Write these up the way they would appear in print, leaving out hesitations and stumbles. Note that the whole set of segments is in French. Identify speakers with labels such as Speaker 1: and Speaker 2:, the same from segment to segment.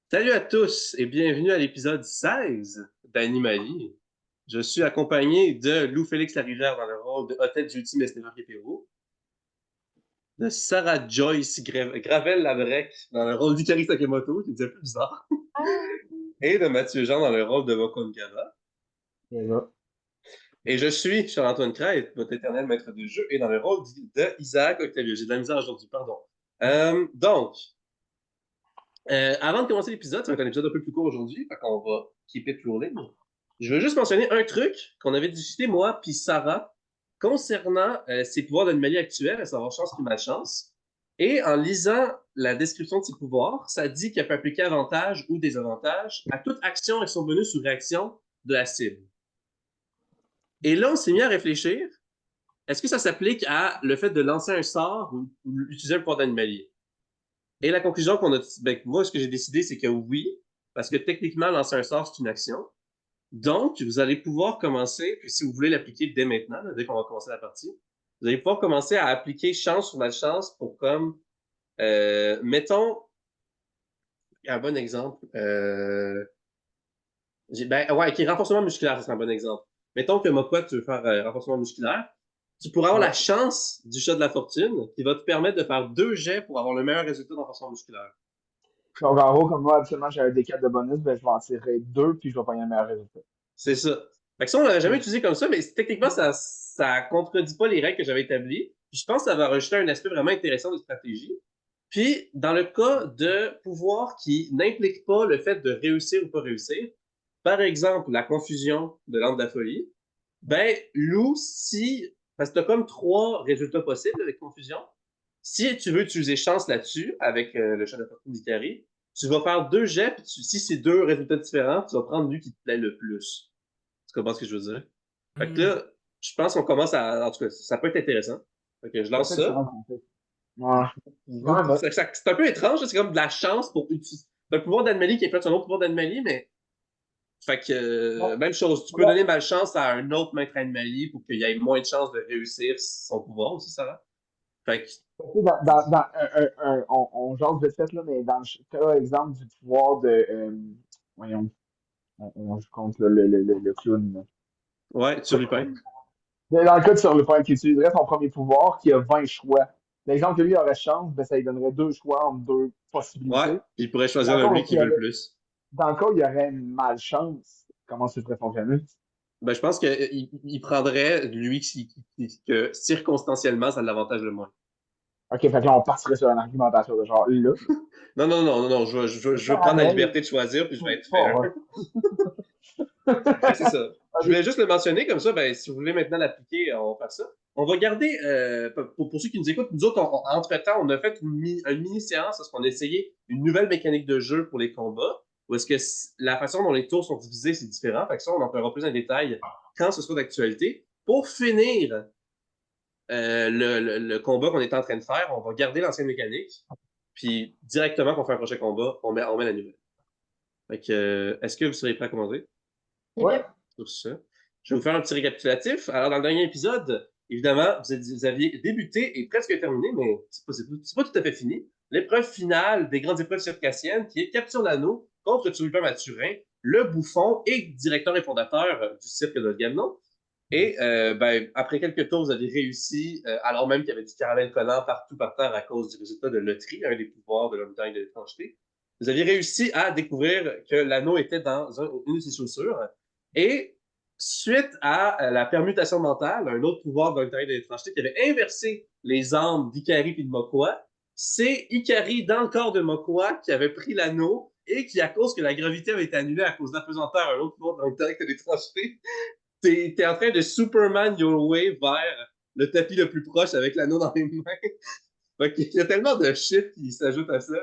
Speaker 1: Salut à tous et bienvenue à l'épisode 16 d'Animali. Je suis accompagné de Lou-Félix Larivière dans le rôle de Hôtel Duty Mesnever Pépéro, de Sarah Joyce Gravel-Labrec dans le rôle d'Ikari Takemoto, qui est un peu bizarre, et de Mathieu Jean dans le rôle de Mokongara.
Speaker 2: Et là,
Speaker 1: Et je suis Charles-Antoine Craie, votre éternel maître de jeu, et dans le rôle de Isaac Octavio. J'ai de la misère aujourd'hui, pardon. Donc, avant de commencer l'épisode, ça va être un épisode un peu plus court aujourd'hui, fait qu'on va keep it rolling. Je veux juste mentionner un truc qu'on avait discuté, moi puis Sarah, concernant ses pouvoirs d'animal actuels, à savoir chance puis malchance. Et en lisant la description de ses pouvoirs, ça dit qu'elle peut appliquer avantage ou désavantage à toute action et son bonus ou réaction de la cible. Et là, on s'est mis à réfléchir. Est-ce que ça s'applique à le fait de lancer un sort ou utiliser un pouvoir d'animalier? Et la conclusion qu'on a, ben, moi, ce que j'ai décidé, c'est que oui, parce que techniquement, lancer un sort, c'est une action. Donc, vous allez pouvoir commencer, puis si vous voulez l'appliquer dès maintenant, là, dès qu'on va commencer la partie, vous allez pouvoir commencer à appliquer chance sur malchance pour comme, mettons, un bon exemple, ben, ouais, qui renforcement musculaire, c'est un bon exemple. Mettons que Mokwa, tu veux faire renforcement musculaire, tu pourras avoir la
Speaker 2: ouais.
Speaker 1: chance du chat de la fortune qui va te permettre de faire 2 jets pour avoir le meilleur résultat de renforcement musculaire.
Speaker 2: Donc, en gros, comme moi, absolument, j'ai un D4 de bonus, ben, je vais en tirer deux, puis je vais pogner un meilleur résultat.
Speaker 1: C'est ça. Fait que ça, on l'avait jamais
Speaker 2: Hmm.
Speaker 1: utilisé comme ça, mais techniquement, ça contredit pas les règles que j'avais établies. Puis je pense que ça va rajouter un aspect vraiment intéressant de stratégie. Puis, dans le cas de pouvoir qui n'implique pas le fait de réussir ou pas réussir, par exemple, la confusion de l'âme de la folie, ben, Lou, si, parce que tu as comme 3 résultats possibles avec confusion, si tu veux utiliser chance là-dessus, avec le chat de la fortune d'Ikari, tu vas faire 2 jets, puis si c'est 2 résultats différents, tu vas prendre lui qui te plaît le plus. Tu comprends ce que je veux dire? Fait que
Speaker 3: Hmm.
Speaker 1: là, je pense qu'on commence à. En tout cas, ça peut être intéressant. Fait que je
Speaker 2: Ça
Speaker 1: lance
Speaker 2: peut être
Speaker 1: ça.
Speaker 2: vraiment complexe. Ouais. Ouais, mais,
Speaker 1: C'est un peu étrange, c'est comme de la chance pour utiliser. C'est un pouvoir d'anomalie qui est fait sur un autre pouvoir d'anomalie, mais. Fait que,
Speaker 2: ouais.
Speaker 1: même chose, tu peux
Speaker 2: Voilà.
Speaker 1: donner malchance à un autre maître anomalie pour qu'il y ait moins de chances de réussir son pouvoir aussi, ça va? Fait que,
Speaker 2: Tu sais, on jase vite fait, là, mais dans le cas, exemple du pouvoir de, voyons, on joue contre le clown, là.
Speaker 1: ouais,
Speaker 2: Quoi,
Speaker 1: Turlupin.
Speaker 2: dans le cas de Surlupin, qui utiliserait son premier pouvoir, qui a 20 choix. L'exemple que lui aurait chance, ben, ça lui donnerait deux choix entre deux
Speaker 1: Ouais,
Speaker 2: possibilités.
Speaker 1: puis il pourrait choisir
Speaker 2: Dans le cas
Speaker 1: lui
Speaker 2: où
Speaker 1: qui veut le plus.
Speaker 2: il y aurait une malchance, comment ça pourrait fonctionner?
Speaker 1: Ben, je pense qu'il prendrait lui que circonstanciellement, ça l'avantage le moins.
Speaker 2: OK, fait que là, on partirait sur une argumentation de genre là.
Speaker 1: Non, non, non, non, non, je veux prendre la
Speaker 2: Pareil.
Speaker 1: liberté de choisir, puis je vais être fair.
Speaker 2: Oh,
Speaker 1: Fait que c'est ça. Je voulais
Speaker 2: OK.
Speaker 1: juste le mentionner, comme ça, ben, si vous voulez maintenant l'appliquer, on va faire ça. On va garder, pour ceux qui nous écoutent, nous autres, entre-temps, on a fait une mini-séance parce qu'on a essayé une nouvelle mécanique de jeu pour les combats, où est-ce que la façon dont les tours sont divisés, c'est différent. Fait que ça, on en fera plus en détail quand ce sera d'actualité. Pour finir le combat qu'on est en train de faire, on va garder l'ancienne mécanique, puis directement qu'on fait un prochain combat, on met la nouvelle. Fait que, est-ce que vous serez prêts à commencer?
Speaker 3: Yep,
Speaker 2: Ouais.
Speaker 3: yep.
Speaker 1: Sur ça. Je vais vous faire un petit récapitulatif. Alors, dans le dernier épisode, évidemment, vous aviez débuté et presque terminé, mais c'est pas tout à fait fini. L'épreuve finale des grandes épreuves circassiennes, qui est Capture l'anneau contre Tulipin Mathurin, le bouffon et directeur et fondateur du cirque de Gamenon. Et ben, après quelques tours, vous avez réussi, alors même qu'il y avait du caramel collant partout par terre à cause du résultat de loterie, un des pouvoirs de la montagne de l'étrangeté. Vous aviez réussi à découvrir que l'anneau était dans une de ses chaussures. Et suite à la permutation mentale, un autre pouvoir de l'intérieur de l'étrangeté qui avait inversé les âmes d'Ikari et de Mokwa, c'est Ikari dans le corps de Mokwa qui avait pris l'anneau et qui, à cause que la gravité avait été annulée à cause d'apesanteur, un autre pouvoir de l'intérieur de l'étrangeté, t'es en train de Superman your way vers le tapis le plus proche avec l'anneau dans les mains. Donc, il y a tellement de shit qui s'ajoute à ça.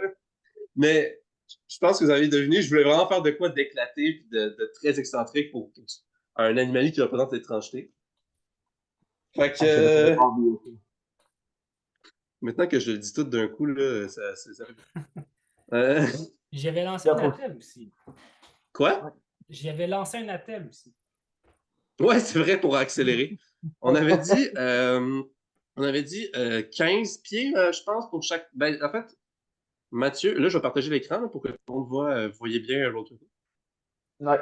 Speaker 1: Mais je pense que vous avez deviné, je voulais vraiment faire de quoi d'éclaté et de très excentrique pour un animal qui représente l'étrangeté. Fait que
Speaker 2: Ah, j'avais complètement oublié ça.
Speaker 1: maintenant que je le dis tout d'un coup, là, ça fait beaucoup. Euh,
Speaker 3: J'avais lancé
Speaker 2: Là,
Speaker 3: un
Speaker 2: faut...
Speaker 3: appel aussi.
Speaker 1: quoi?
Speaker 2: Ouais.
Speaker 3: J'avais lancé un appel aussi.
Speaker 1: Ouais, c'est vrai pour accélérer. On avait dit, euh, on avait dit 15 pieds, je pense, pour chaque. Ben, en fait, Mathieu, là, je vais partager l'écran là, pour que tout le monde voit, vous voyez bien l'autre côté.
Speaker 2: Ouais.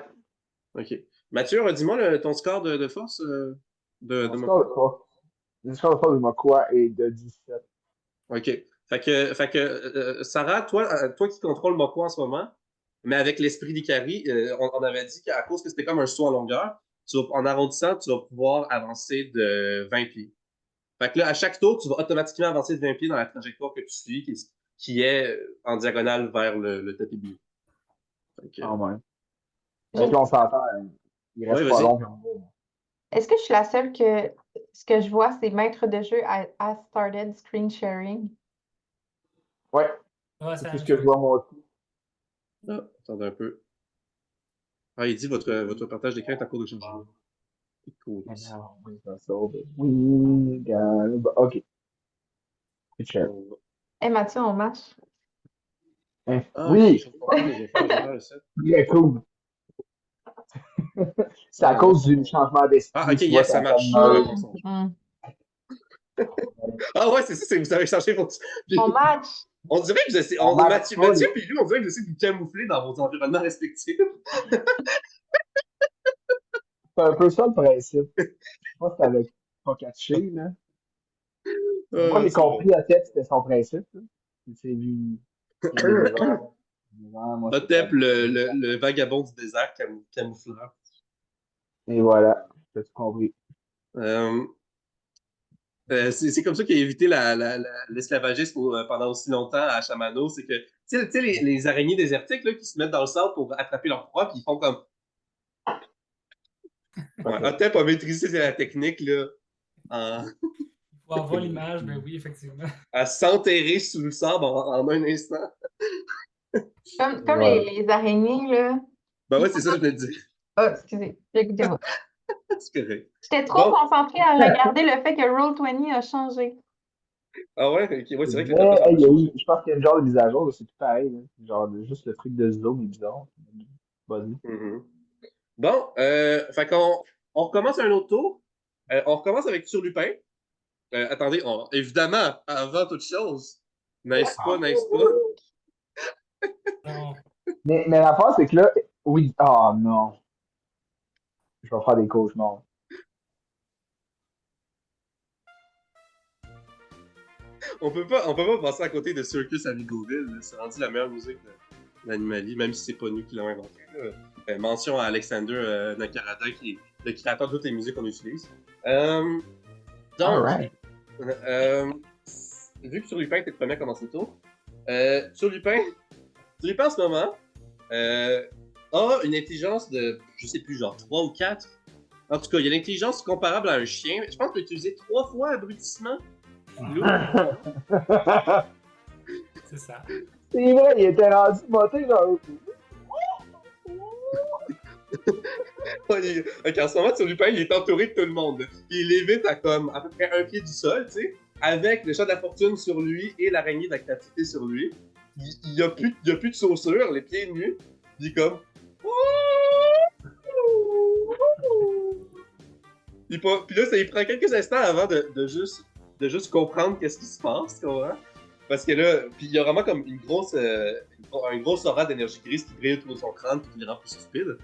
Speaker 1: OK. Mathieu, dis-moi ton score de force de
Speaker 2: Mon
Speaker 1: Mokwa.
Speaker 2: score de force. Le score de force de Mokwa est de 17.
Speaker 1: OK. Fait que Sarah, toi qui contrôles Mokwa en ce moment, mais avec l'esprit d'Ikari, on avait dit qu'à cause que c'était comme un saut en longueur, en arrondissant, tu vas pouvoir avancer de 20 pieds. Fait que là, à chaque tour, tu vas automatiquement avancer de 20 pieds dans la trajectoire que tu suis, qui est en diagonale vers le tapis bleu. Fait que,
Speaker 2: Ah ouais.
Speaker 4: J'ai-
Speaker 2: Donc là, on s'entend. Il
Speaker 1: ouais,
Speaker 2: reste pas
Speaker 1: vas-y.
Speaker 2: long. Puis on va.
Speaker 4: Est-ce que je suis la seule que ce que je vois, c'est maître de jeu a started screen sharing?
Speaker 2: Ouais,
Speaker 3: Ouais,
Speaker 2: c'est
Speaker 3: ça
Speaker 2: tout ce que je vois moi aussi.
Speaker 1: Ah, attendez un peu. Ah, il dit votre partage d'écran est en cours de changement. C'est cool.
Speaker 2: And now we got sold. We got. OK. Good share.
Speaker 4: Eh Mathieu, on match.
Speaker 2: Hein?
Speaker 1: Ah, ok,
Speaker 2: Oui,
Speaker 1: je vais faire le set.
Speaker 2: très cool. C'est à cause du changement d'esprit.
Speaker 1: Ah, ok,
Speaker 2: Tu vois,
Speaker 1: yes, ça marche.
Speaker 2: comme,
Speaker 1: Ouais, bon, ça marche.
Speaker 4: Mm.
Speaker 1: Ah ouais, c'est ça, vous avez changé votre... Puis,
Speaker 4: On match.
Speaker 1: on dirait que vous essayez...
Speaker 2: On match
Speaker 1: Mathieu,
Speaker 2: pas,
Speaker 1: Mathieu
Speaker 2: là.
Speaker 1: puis lui, on dirait que vous essayez de vous camoufler dans vos environnements respectifs.
Speaker 2: C'est un peu ça le principe. Je sais pas si t'avais pas catché, là. Moi, j'ai
Speaker 1: C'est bon.
Speaker 2: compris à tête c'était son principe, là. C'est lui qui est le désert. Moi, c'est
Speaker 1: Hotep,
Speaker 2: comme.
Speaker 1: le vagabond du désert camoufleur.
Speaker 2: Et voilà, j'ai tout compris.
Speaker 1: Euh, c'est comme ça qu'il a évité l'esclavagisme pendant aussi longtemps à Chamano. C'est que, tu sais, les araignées désertiques là, qui se mettent dans le sable pour attraper leur proie, puis ils font comme. Ouais,
Speaker 2: Ok.
Speaker 1: Hotep a maîtrisé la technique là, en-
Speaker 3: Il faut avoir l'image, ben oui, effectivement.
Speaker 1: à s'enterrer sous le sable en un instant.
Speaker 4: Comme
Speaker 2: Voilà.
Speaker 4: les araignées, là.
Speaker 1: Ben ouais, c'est ça que je voulais te dire.
Speaker 4: Ah, excusez, écoutez-moi.
Speaker 1: C'est correct.
Speaker 4: J'étais trop
Speaker 1: Bon.
Speaker 4: concentrée à regarder le fait que Roll20 a changé.
Speaker 1: Ah ouais, ok, ouais, c'est vrai que le
Speaker 2: Mais,
Speaker 1: top
Speaker 2: hey,
Speaker 1: a changé.
Speaker 2: je pense qu'il y a une genre de mise à jour, là, c'est tout pareil, là. Genre, juste le truc de zoom est bizarre. Vas-y.
Speaker 1: Mhm. Bon, fait qu'on on recommence un autre tour. On recommence avec Turlupin. Attendez, évidemment, avant toute chose, n'est-ce pas, n'est-ce pas?
Speaker 3: Non.
Speaker 2: Mais l'affaire, c'est que là, oui, oh non, je vais faire des cauchemars.
Speaker 1: On peut pas passer à côté de Circus Amigoville. Là. C'est rendu la meilleure musique d'Animali, même si c'est pas nous qui l'avons inventé. Mention à Alexander Nakarada, qui est le créateur de toutes les musiques qu'on utilise. Donc,
Speaker 2: Alright.
Speaker 1: vu que Turlupin était le premier à commencer le tour, Turlupin en ce moment a une intelligence de, je sais plus, genre 3 ou 4. En tout cas, il y a l'intelligence comparable à un chien. Je pense qu'il a utilisé 3 fois abrutissement.
Speaker 3: C'est ça.
Speaker 2: C'est vrai, il était rendu moté, genre.
Speaker 1: Ok, en ce moment, Turlupin, il est entouré de tout le monde. Il lévite à comme à peu près un pied du sol, tu sais, avec le chat de la fortune sur lui et l'araignée de la créativité sur lui. Il y a plus de chaussures, les pieds nus. Il est comme. Puis là, il prend quelques instants avant de juste comprendre qu'est-ce qui se passe, tu comprends? Parce que là, puis il y a vraiment comme un gros aura d'énergie grise qui brille autour de son crâne puis qui le rend plus stupide.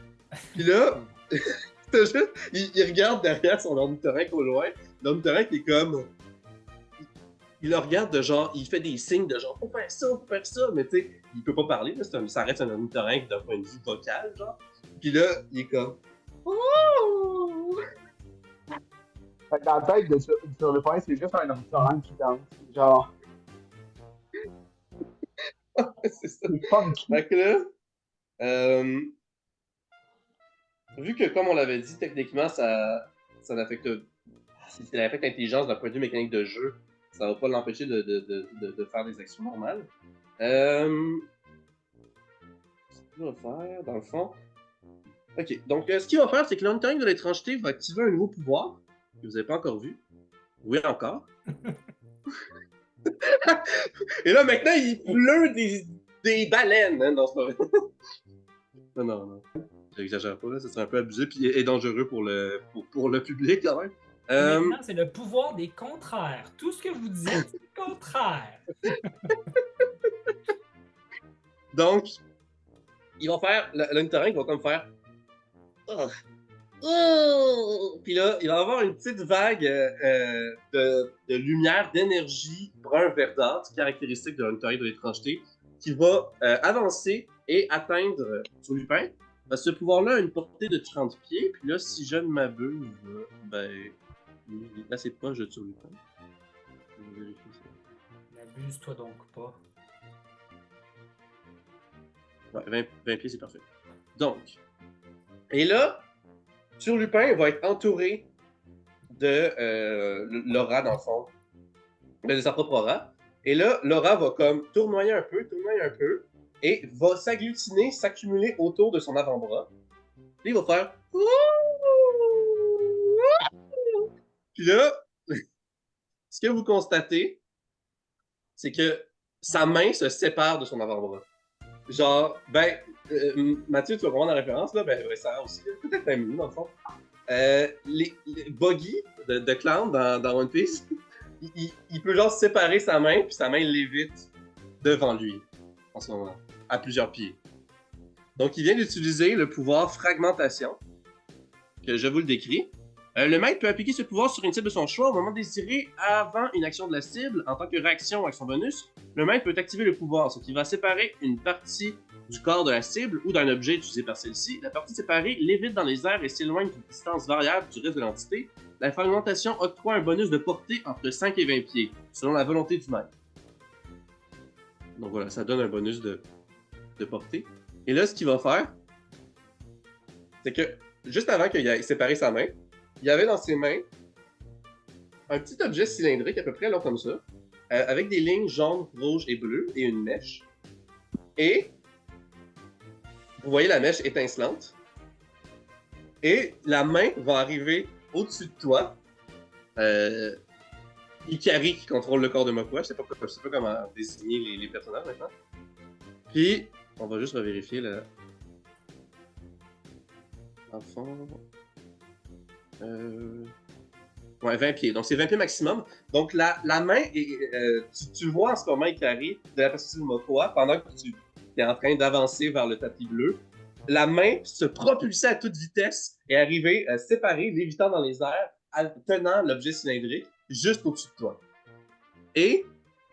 Speaker 1: Puis là, il regarde derrière son ornithorynque au loin. L'ornithorynque est comme. Il le regarde de genre, il fait des signes de genre, faut faire ça, mais tu sais, il peut pas parler, là, ça reste un ornithorynque d'un point de vue vocal, genre. Puis là, il est comme. Oh!
Speaker 2: Fait que dans la tête de sur le point, c'est juste un restaurant qui danse. Genre,
Speaker 1: C'est ça.
Speaker 2: c'est funky.
Speaker 1: Fait que là, vu que, comme on l'avait dit, techniquement, ça n'affecte. Si ça affecte l'intelligence d'un point de vue mécanique de jeu, ça va pas l'empêcher de faire des actions normales. Ce qu'il va faire, dans le fond. Ok, donc ce qu'il va faire, c'est que l'ornithorynque de l'étrangeté va activer un nouveau pouvoir que vous n'avez pas encore vu. Oui, encore. Et là, maintenant, il pleut des baleines hein, dans ce moment. Non. J'exagère pas, là. Ça serait un peu abusé et dangereux pour le public, quand même.
Speaker 3: Maintenant, c'est le pouvoir des contraires. Tout ce que vous dites, c'est le contraire.
Speaker 1: Donc, ils vont faire, l'ornithorynque va comme faire. Oh, oh! Puis là, il va y avoir une petite vague de lumière, d'énergie brun verdâtre, caractéristique de l'ornithorynque de l'étrangeté, qui va avancer et atteindre sur Lupin. Ce pouvoir-là a une portée de 30 pieds, puis là, si je ne m'abuse, ben, il est assez proche de Turlupin. Je vais vérifier ça.
Speaker 3: N'abuse-toi donc pas.
Speaker 1: Ouais, 20 pieds, c'est parfait. Donc, et là, Turlupin va être entouré de l'aura, dans le fond, de sa propre aura. Et là, l'aura va comme tournoyer un peu, et va s'agglutiner, s'accumuler autour de son avant-bras. Puis il va faire. Puis là, ce que vous constatez, c'est que sa main se sépare de son avant-bras. Genre, ben, Mathieu, tu vas comprendre la référence, là, ben, ça aussi, peut-être même nous, dans le fond. Les Buggy de Clown dans One Piece, il peut genre séparer sa main, puis sa main l'évite devant lui, en ce moment, à plusieurs pieds. Donc, il vient d'utiliser le pouvoir Fragmentation, que je vous le décris. Le maître peut appliquer ce pouvoir sur une cible de son choix au moment désiré avant une action de la cible. En tant que réaction à son bonus, le maître peut activer le pouvoir, ce qui va séparer une partie du corps de la cible ou d'un objet utilisé par celle-ci. La partie séparée l'évite dans les airs et s'éloigne d'une distance variable du reste de l'entité. La fragmentation octroie un bonus de portée entre 5 et 20 pieds, selon la volonté du maître. Donc voilà, ça donne un bonus de portée. Et là, ce qu'il va faire, c'est que juste avant qu'il ait séparé sa main, il y avait dans ses mains un petit objet cylindrique à peu près long comme ça, avec des lignes jaunes, rouges et bleues et une mèche. Et vous voyez la mèche étincelante. Et la main va arriver au-dessus de toi. Ikari qui contrôle le corps de Mokwa. Je sais pas comment désigner les personnages maintenant. Puis, on va juste revérifier là. En fond. Ouais, 20 pieds. Donc, c'est 20 pieds maximum. Donc, la main, tu vois en ce moment Ikari de la perspective de Mokwa pendant que tu es en train d'avancer vers le tapis bleu. La main se propulsait à toute vitesse et arrivait séparée, lévitant dans les airs, tenant l'objet cylindrique juste au-dessus de toi. Et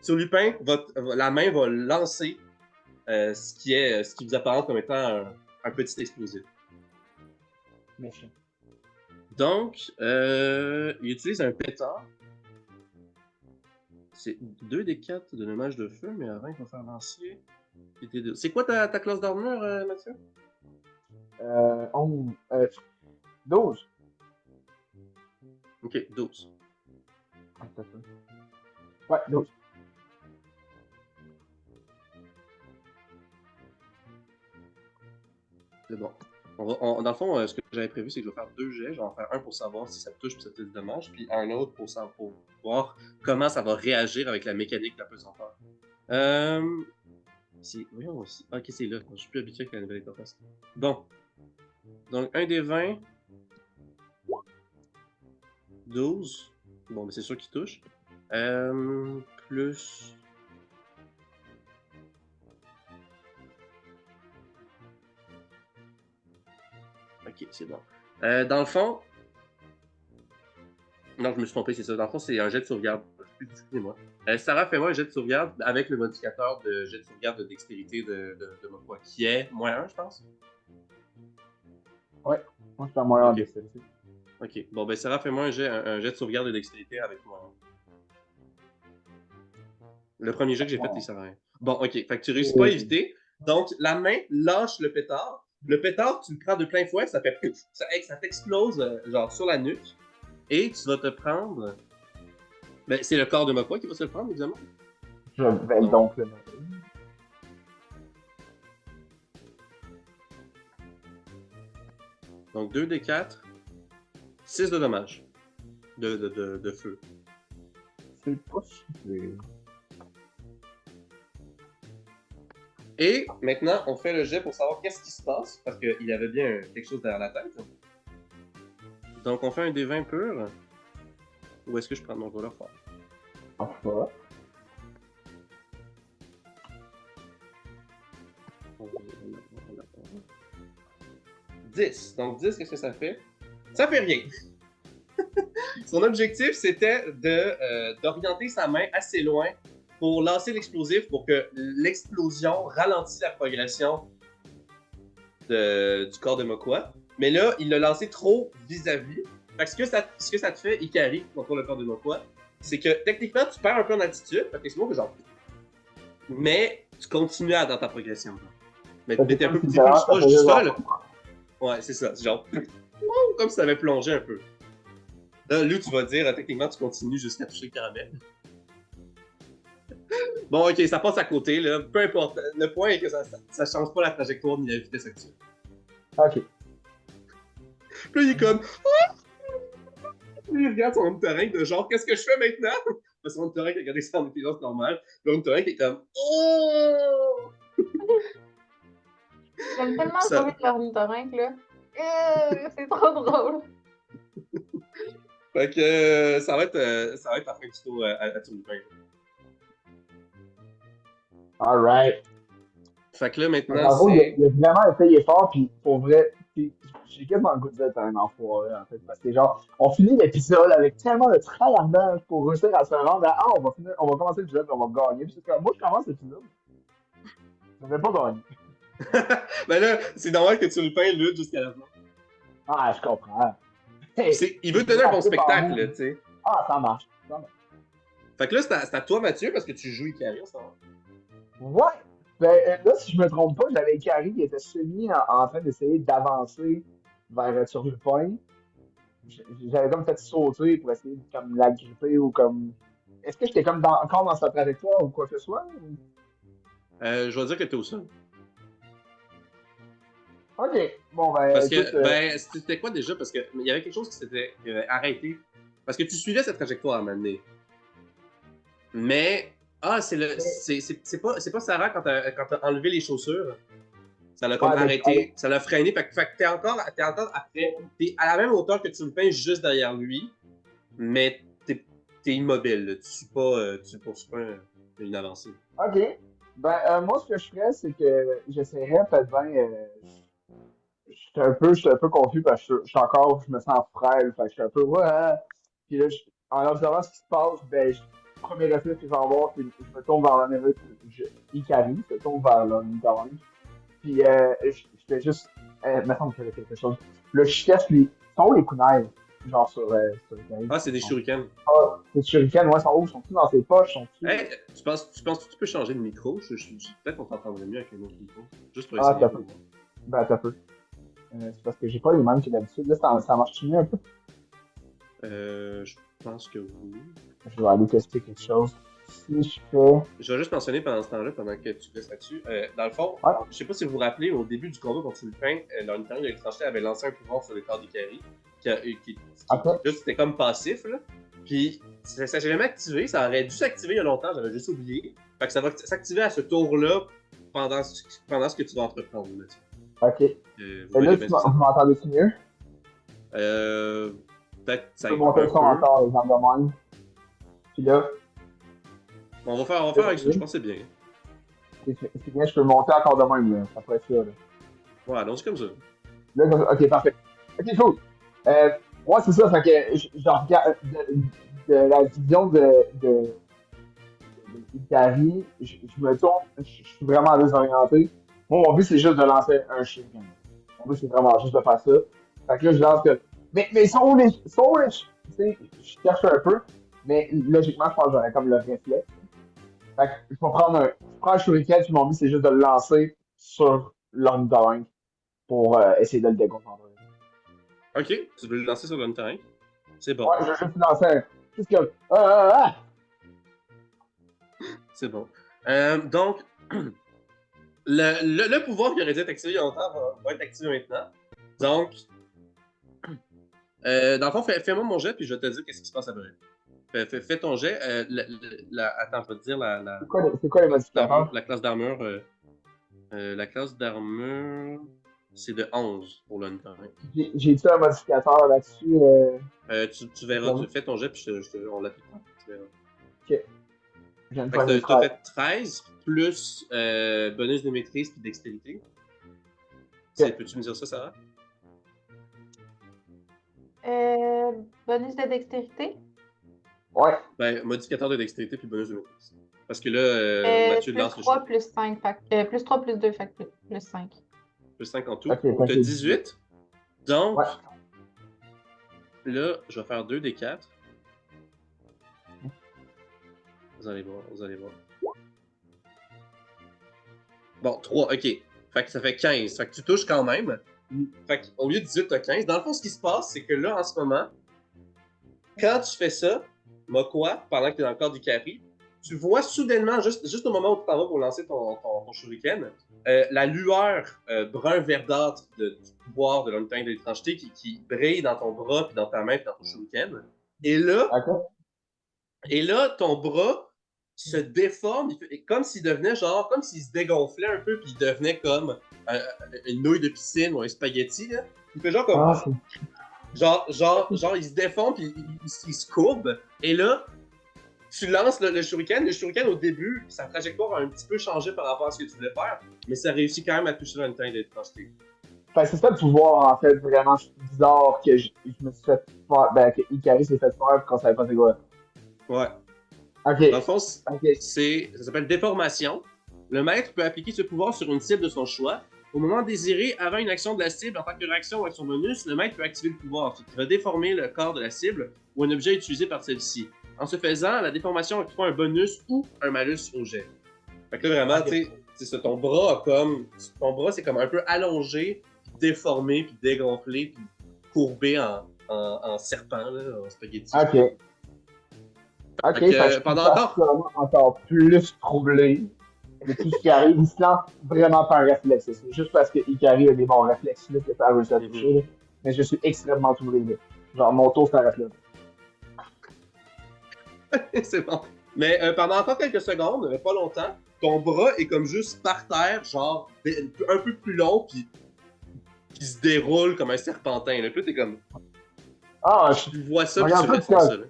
Speaker 1: sur Lupin, la main va lancer ce qui vous apparente comme étant un petit explosif.
Speaker 2: Méchant.
Speaker 1: Donc, il utilise un pétard. C'est 2 des 4 de dommage de feu, mais avant, il va faire lancer. C'est quoi ta classe d'armure, Mathieu?
Speaker 2: 12.
Speaker 1: Ok, 12.
Speaker 2: Ouais, 12.
Speaker 1: C'est bon. Dans le fond, ce que j'avais prévu, c'est que je vais faire 2 jets. Je vais en faire un pour savoir si ça touche et ça te dommage, puis un autre pour voir comment ça va réagir avec la mécanique de la pesanteur. Voyons aussi. Ok, c'est là. Je suis plus habitué avec la nouvelle interface. Bon. Donc, un des 20. 12. Bon, mais c'est sûr qu'il touche. Plus. Ok, c'est bon. Dans le fond. Non, je me suis trompé, c'est ça. Dans le fond, c'est un jet de sauvegarde. Excusez-moi. Sarah, fais-moi un jet de sauvegarde avec le modificateur de jet de sauvegarde de dextérité de Mokwa, qui est -1, je pense.
Speaker 2: Ouais, moi je suis à moins 1
Speaker 1: Ok.
Speaker 2: de celle-ci.
Speaker 1: Ok, bon, ben Sarah, fais-moi un jet de sauvegarde de dextérité avec moi. Le premier jet que j'ai fait, il sert à rien. Bon, ok, fait que tu réussis pas à éviter. Donc, la main lâche le pétard. Le pétard, tu le prends de plein fouet, ça fait ça t'explose genre sur la nuque. Et tu vas te prendre. Ben, c'est le corps de Mokwa qui va se le prendre, évidemment.
Speaker 2: Je vais donc le noter.
Speaker 1: Donc 2 des 4. 6 de dommages. De feu.
Speaker 2: C'est pas super.
Speaker 1: Et maintenant, on fait le jet pour savoir qu'est-ce qui se passe, parce qu'il avait bien quelque chose derrière la tête. Donc on fait un des 20 pur. Ou est-ce que je prends mon voleur fort?
Speaker 2: Enfin.
Speaker 1: 10. Donc 10, qu'est-ce que ça fait? Ça fait rien. Son objectif, c'était d'orienter sa main assez loin pour lancer l'explosif pour que l'explosion ralentisse la progression du corps de Mokwa. Mais là, il l'a lancé trop vis-à-vis. Fait que ce que ça te fait, Ikari, qui contrôle le corps de Mokwa, c'est que techniquement, tu perds un peu en altitude. Fait que c'est bon que genre. Mais tu continues dans ta progression. Genre. Mais t'es un peu plus proche du sol. Ouais, c'est ça. C'est genre. Comme si t'avais plongé un peu. Là, Lou, tu vas dire, techniquement, tu continues jusqu'à toucher le caramel. Bon, ok, ça passe à côté, là. Peu importe. Le point est que ça change pas la trajectoire ni la vitesse actuelle.
Speaker 2: Ok.
Speaker 1: Puis là, il est comme. Il regarde son ornithorynque de genre, qu'est-ce que je fais maintenant? Parce que son ornithorynque a regardé ça en intelligence normale. L'ornithorynque est comme. Oh!
Speaker 4: J'aime tellement
Speaker 1: Ça-
Speaker 4: le bruit de l'ornithorynque, là. C'est trop drôle.
Speaker 1: Fait que ça va être la fin du tour à Turlupin.
Speaker 2: Alright.
Speaker 1: Fait que là, maintenant,
Speaker 2: Bravo, il
Speaker 1: c'est.
Speaker 2: a vraiment essayé fort, puis pour vrai, j'ai quasiment le goût de dire que t'es un enfoiré, en fait. Parce que genre, on finit l'épisode avec tellement de tryhardage pour réussir à se rendre à on va commencer l'épisode, on va gagner. Puis c'est comme, moi, je commence l'épisode. Je vais pas gagner.
Speaker 1: Ben là, c'est normal que Turlupin lutte jusqu'à la fin.
Speaker 2: Ah, je comprends. Hey,
Speaker 1: Il veut te donner un bon spectacle, là, tu sais.
Speaker 2: Ah, ça marche. Ça marche.
Speaker 1: Fait que là, c'est à toi, Mathieu, parce que tu joues Ikari en ce moment.
Speaker 2: Ouais. Ben, là, si je me trompe pas, j'avais Ikari qui était en train d'essayer d'avancer vers Turlupin. J'avais comme fait sauter pour essayer de comme l'agripper ou comme. Est-ce que j'étais comme encore dans sa trajectoire ou quoi que ce soit? Ou...
Speaker 1: Je vais dire que t'es au sol.
Speaker 2: Ok. Bon, ben.
Speaker 1: Parce que,
Speaker 2: écoute,
Speaker 1: ben, c'était quoi déjà? Parce qu'il y avait quelque chose qui s'était arrêté. Parce que tu suivais cette trajectoire à un moment donné. Mais, c'est pas Sarah quand t'as enlevé les chaussures. Ça l'a comme
Speaker 2: Ouais,
Speaker 1: arrêté, ça l'a freiné. Fait que t'es encore après. T'es à la même hauteur que Turlupin, juste derrière lui. Mais t'es immobile. Là. Tu poursuis pas une avancée.
Speaker 2: ok. Ben, moi, ce que je ferais, c'est que j'essaierais peut-être bien. Je suis un peu confus parce que je me sens frêle. Fait que je suis un peu, ouais, hein. Puis là, en observant ce qui se passe, ben, premier réflexe que je vais avoir, c'est je me tourne vers l'Amérique, Ikari, se tourne vers l'Amérique. Puis, je fais juste, il me semble qu'il y avait quelque chose. Le chef, lui, sont où les kunai? Genre sur Ikari.
Speaker 1: Ah, c'est des shurikens.
Speaker 2: Ah, les shurikens, ouais, sont où? Sont-ils dans ses poches? Sont-ils?
Speaker 1: Hey, tu penses que tu peux changer de micro? Peut-être qu'on t'entendrait mieux avec un autre micro. Juste pour
Speaker 2: Ah,
Speaker 1: essayer.
Speaker 2: t'as peu. Ben, t'as peu. C'est parce que j'ai pas les mêmes que d'habitude. Là, ça marche mieux un peu.
Speaker 1: Je pense que oui.
Speaker 2: Je vais aller tester quelque chose. Si je fais.
Speaker 1: Je vais juste mentionner pendant ce temps-là, pendant que tu restes là-dessus. Dans le fond,
Speaker 2: Ouais.
Speaker 1: je sais pas si vous vous rappelez, au début du combat contre Turlupin, l'ornithorynque de l'étranger avait lancé un pouvoir sur le corps d'Ikari.
Speaker 2: Ok.
Speaker 1: Là, c'était comme passif, là. Puis, ça s'est jamais activé. Ça aurait dû s'activer il y a longtemps, j'avais juste oublié. Fait que ça va s'activer à ce tour-là pendant ce que tu vas entreprendre. Là,
Speaker 2: Ok. Et là, vous m'entendez-tu mieux?
Speaker 1: Peut-être ça
Speaker 2: Je peux monter le son encore, exemple de même. Puis là,
Speaker 1: on va faire avec ça, je pense que c'est bien.
Speaker 2: c'est bien, je peux monter encore de même, là. Ça pourrait être ça, là.
Speaker 1: Ouais, allons-y comme ça.
Speaker 2: Là, ok, parfait. Ok, cool. Ouais, c'est ça, fait que je regarde de la vision de Ikari, je me tourne, je suis vraiment désorienté. Moi, mon but, c'est juste de lancer un shuriken. Mon but, c'est vraiment juste de faire ça. Fait que là, je lance que. Mais ils sont où les. Tu sais, je cherche un peu, mais logiquement, je pense que j'aurais comme le réflexe. Fait que je prends un shuriken, puis mon but, c'est juste de le lancer sur l'ornithorynque pour essayer de le déconcentrer.
Speaker 1: Ok, tu veux le lancer sur l'ornithorynque? C'est bon.
Speaker 2: Ouais, je vais juste lancer un. Juste comme.
Speaker 1: C'est bon. Donc, le pouvoir qui aurait dû être activé il y a longtemps va être activé maintenant. Donc, dans le fond, fais-moi mon jet, puis je vais te dire qu'est-ce qui se passe après. Fais ton jet. Attends, je vais te dire
Speaker 2: C'est quoi les modificateurs?
Speaker 1: la classe d'armure. La classe d'armure, c'est de 11 pour l'ornithorynque.
Speaker 2: J'ai-tu un modificateur là-dessus?
Speaker 1: Tu verras, tu fais ton jet, puis on l'appliquera. Tu verras.
Speaker 2: Ok. J'ai une
Speaker 1: Fait que t'as fait 13, plus bonus de maîtrise puis dextérité. Peux-tu me dire ça, Sarah?
Speaker 4: Bonus de dextérité?
Speaker 2: Ouais.
Speaker 1: Ben, modificateur de dextérité puis bonus de maîtrise. Parce que là, Mathieu
Speaker 4: Plus
Speaker 1: lance le
Speaker 4: 3,
Speaker 1: jeu.
Speaker 4: plus 5. Plus 3, plus 2, fait que plus 5.
Speaker 1: Plus 5 en tout.
Speaker 2: Ok,
Speaker 1: T'as 18. Donc,
Speaker 2: Ouais.
Speaker 1: là, je vais faire 2 des 4. Vous allez voir. Bon, 3, ok. Fait que ça fait 15. Fait que tu touches quand même. Fait qu'au lieu de 18, t'as 15. Dans le fond, ce qui se passe, c'est que là, en ce moment, quand tu fais ça, Mokwa, pendant que t'es dans le corps d'Ikari, tu vois soudainement, juste au moment où tu t'en vas pour lancer ton shuriken, la lueur brun-verdâtre du pouvoir de l'unité de l'étrangeté qui brille dans ton bras, puis dans ta main, puis dans ton shuriken. Et là, ton bras se déforme, comme s'il devenait comme s'il se dégonflait un peu, puis il devenait comme une nouille de piscine ou un spaghetti, là. Il fait genre comme... Genre, il se déforme, puis il se courbe, et là, tu lances le shuriken. Le shuriken, au début, sa trajectoire a un petit peu changé par rapport à ce que tu voulais faire, mais ça réussit quand même à toucher l'unité d'étrangeté.
Speaker 2: Fait que c'est ça le pouvoir, en fait, vraiment bizarre que je me suis fait faire, ben, que Ikari s'est fait faire qu'on savait pas c'est quoi.
Speaker 1: Ouais.
Speaker 2: Ok.
Speaker 1: Dans le fond, ça s'appelle déformation. Le maître peut appliquer ce pouvoir sur une cible de son choix. Au moment désiré, avant une action de la cible, en tant que réaction ou action bonus, le maître peut activer le pouvoir, qui va déformer le corps de la cible ou un objet utilisé par celle-ci. En ce faisant, la déformation octroie un bonus ou un malus au jet. Fait que là, vraiment, tu sais, ton bras c'est comme un peu allongé, puis déformé, puis dégonflé, puis courbé en serpent, là, en spaghetti.
Speaker 2: Ok. Ok, fait que je suis encore plus troublé de tout ce qui arrive. Il se lance vraiment par réflexe. C'est juste parce que Ikari a des bons réflexes là, que ça a réussi à toucher. Là. Mais je suis extrêmement troublé. Là. Genre, mon tour s'arrête là.
Speaker 1: C'est bon. Mais pendant encore quelques secondes, pas longtemps, ton bras est comme juste par terre, genre un peu plus long, puis qui se déroule comme un serpentin. Là. Puis là, t'es comme... tu vois ça, puis tu ressens ça. Là.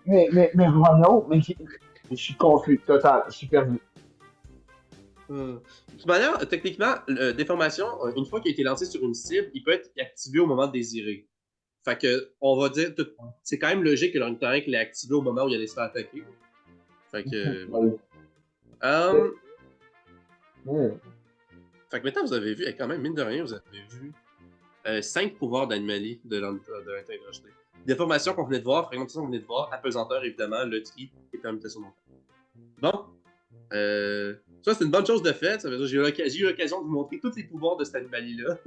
Speaker 2: Mais voyons, mais je suis confus, total, je suis perdu.
Speaker 1: De toute manière, techniquement, déformation, une fois qu'il a été lancé sur une cible, il peut être activé au moment désiré. Fait que, on va dire, c'est quand même logique que l'ornithorynque l'ait activé au moment où il allait se faire attaquer. Fait que, voilà. Fait que maintenant, vous avez vu, et quand même, mine de rien, vous avez vu 5 pouvoirs d'anomalie de l'intégrité. Déformation qu'on venait de voir, fragmentation qu'on venait de voir, apesanteur, évidemment, loterie et permutation mentale. Bon. Ça, c'est une bonne chose de fait. Ça veut dire que j'ai eu l'occasion de vous montrer tous les pouvoirs de cette anomalie-là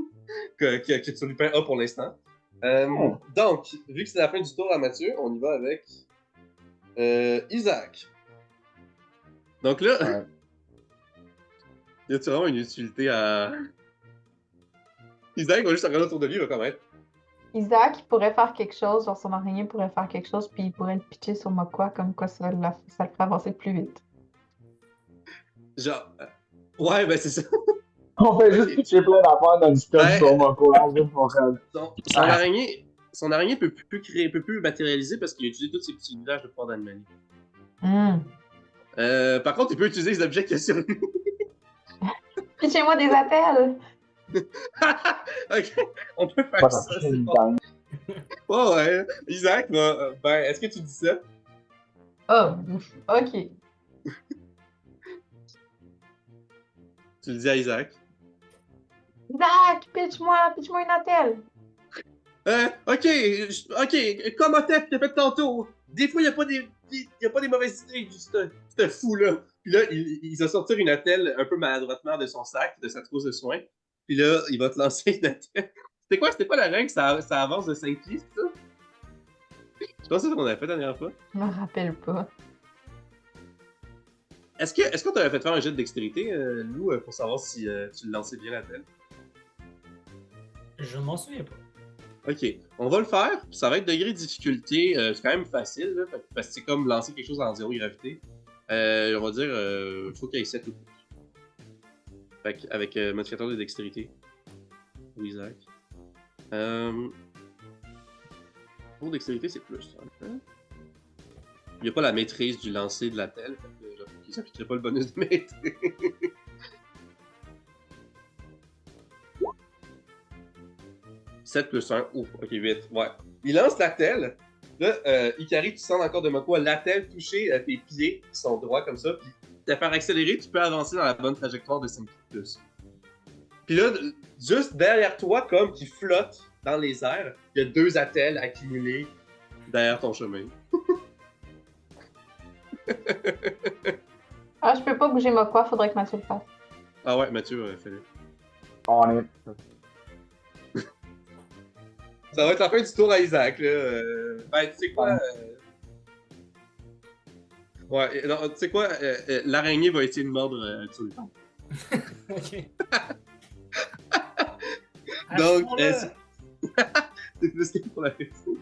Speaker 1: que sur Lupin a pour l'instant. Donc, vu que c'est la fin du tour à Mathieu, on y va avec Isaac. Donc là, y a-tu vraiment une utilité à... Isaac va juste regarder autour de lui, il va quand même.
Speaker 4: Isaac pourrait faire quelque chose, genre son araignée pourrait faire quelque chose, puis il pourrait le pitcher sur Mokwa, comme quoi ça le ferait avancer plus vite.
Speaker 1: Genre, ouais, ben c'est ça.
Speaker 2: On fait juste pitcher plein d'affaires dans l'histoire sur Mokwa.
Speaker 1: Son araignée peut plus matérialiser parce qu'il a utilisé tous ses petits villages de pouvoir d'anomalie. Par contre, il peut utiliser les objets qu'il y a sur lui.
Speaker 4: Pitchez-moi des appels!
Speaker 1: Ok, on peut faire ça. C'est bon. Ouais. Isaac, ben, est-ce que tu dis ça?
Speaker 4: Oh, ok.
Speaker 1: Tu le dis à Isaac.
Speaker 4: Isaac, pitch-moi une attelle!
Speaker 1: Ok, comme Otep t'a fait tantôt. Des fois, il n'y a pas des mauvaises idées, ce fou-là. Puis là, il va sortir une attelle un peu maladroitement de son sac, de sa trousse de soins. Puis là, il va te lancer une attelle. C'était quoi la règle? Ça avance de 5 pieds, c'est ça? Je pense que c'est ce qu'on avait fait la dernière fois.
Speaker 4: Je me rappelle pas.
Speaker 1: Est-ce qu'on t'avait fait faire un jet de dextérité, Lou, pour savoir si tu le lançais bien l'attelle?
Speaker 3: Je m'en souviens pas.
Speaker 1: Ok, on va le faire. Ça va être degré de difficulté. C'est quand même facile, là, parce que c'est comme lancer quelque chose en zéro gravité. On va dire, il faut qu'il y ait 7 ou plus. Fait que, avec modificateur de dextérité. Ou Isaac. Pour dextérité, c'est plus. Hein? Il n'y a pas la maîtrise du lancer de la telle. Fait que, j'appliquerai pas le bonus de maîtrise. « 7 plus 1. Ouf, ok, 8. Ouais. Il lance l'attelle. Là, Ikari, tu sens encore de Mokwa l'attelle toucher tes pieds qui sont droits comme ça. Puis, te faire accélérer, tu peux avancer dans la bonne trajectoire de 5 pieds plus. Puis là, juste derrière toi, comme qui flotte dans les airs, il y a 2 attelles accumulées derrière ton chemin.
Speaker 4: Ah, je peux pas bouger ma quoi, faudrait que Mathieu le fasse.
Speaker 1: Ah ouais, Mathieu, fais-le.
Speaker 2: On est.
Speaker 1: Ça va être la fin du tour à Isaac, là. Ben, tu sais quoi? Ouais, non, tu sais quoi? L'araignée va essayer de mordre Tulip.
Speaker 3: Ok.
Speaker 1: Donc,
Speaker 3: Achetons-le.
Speaker 1: c'est plus que pour la question.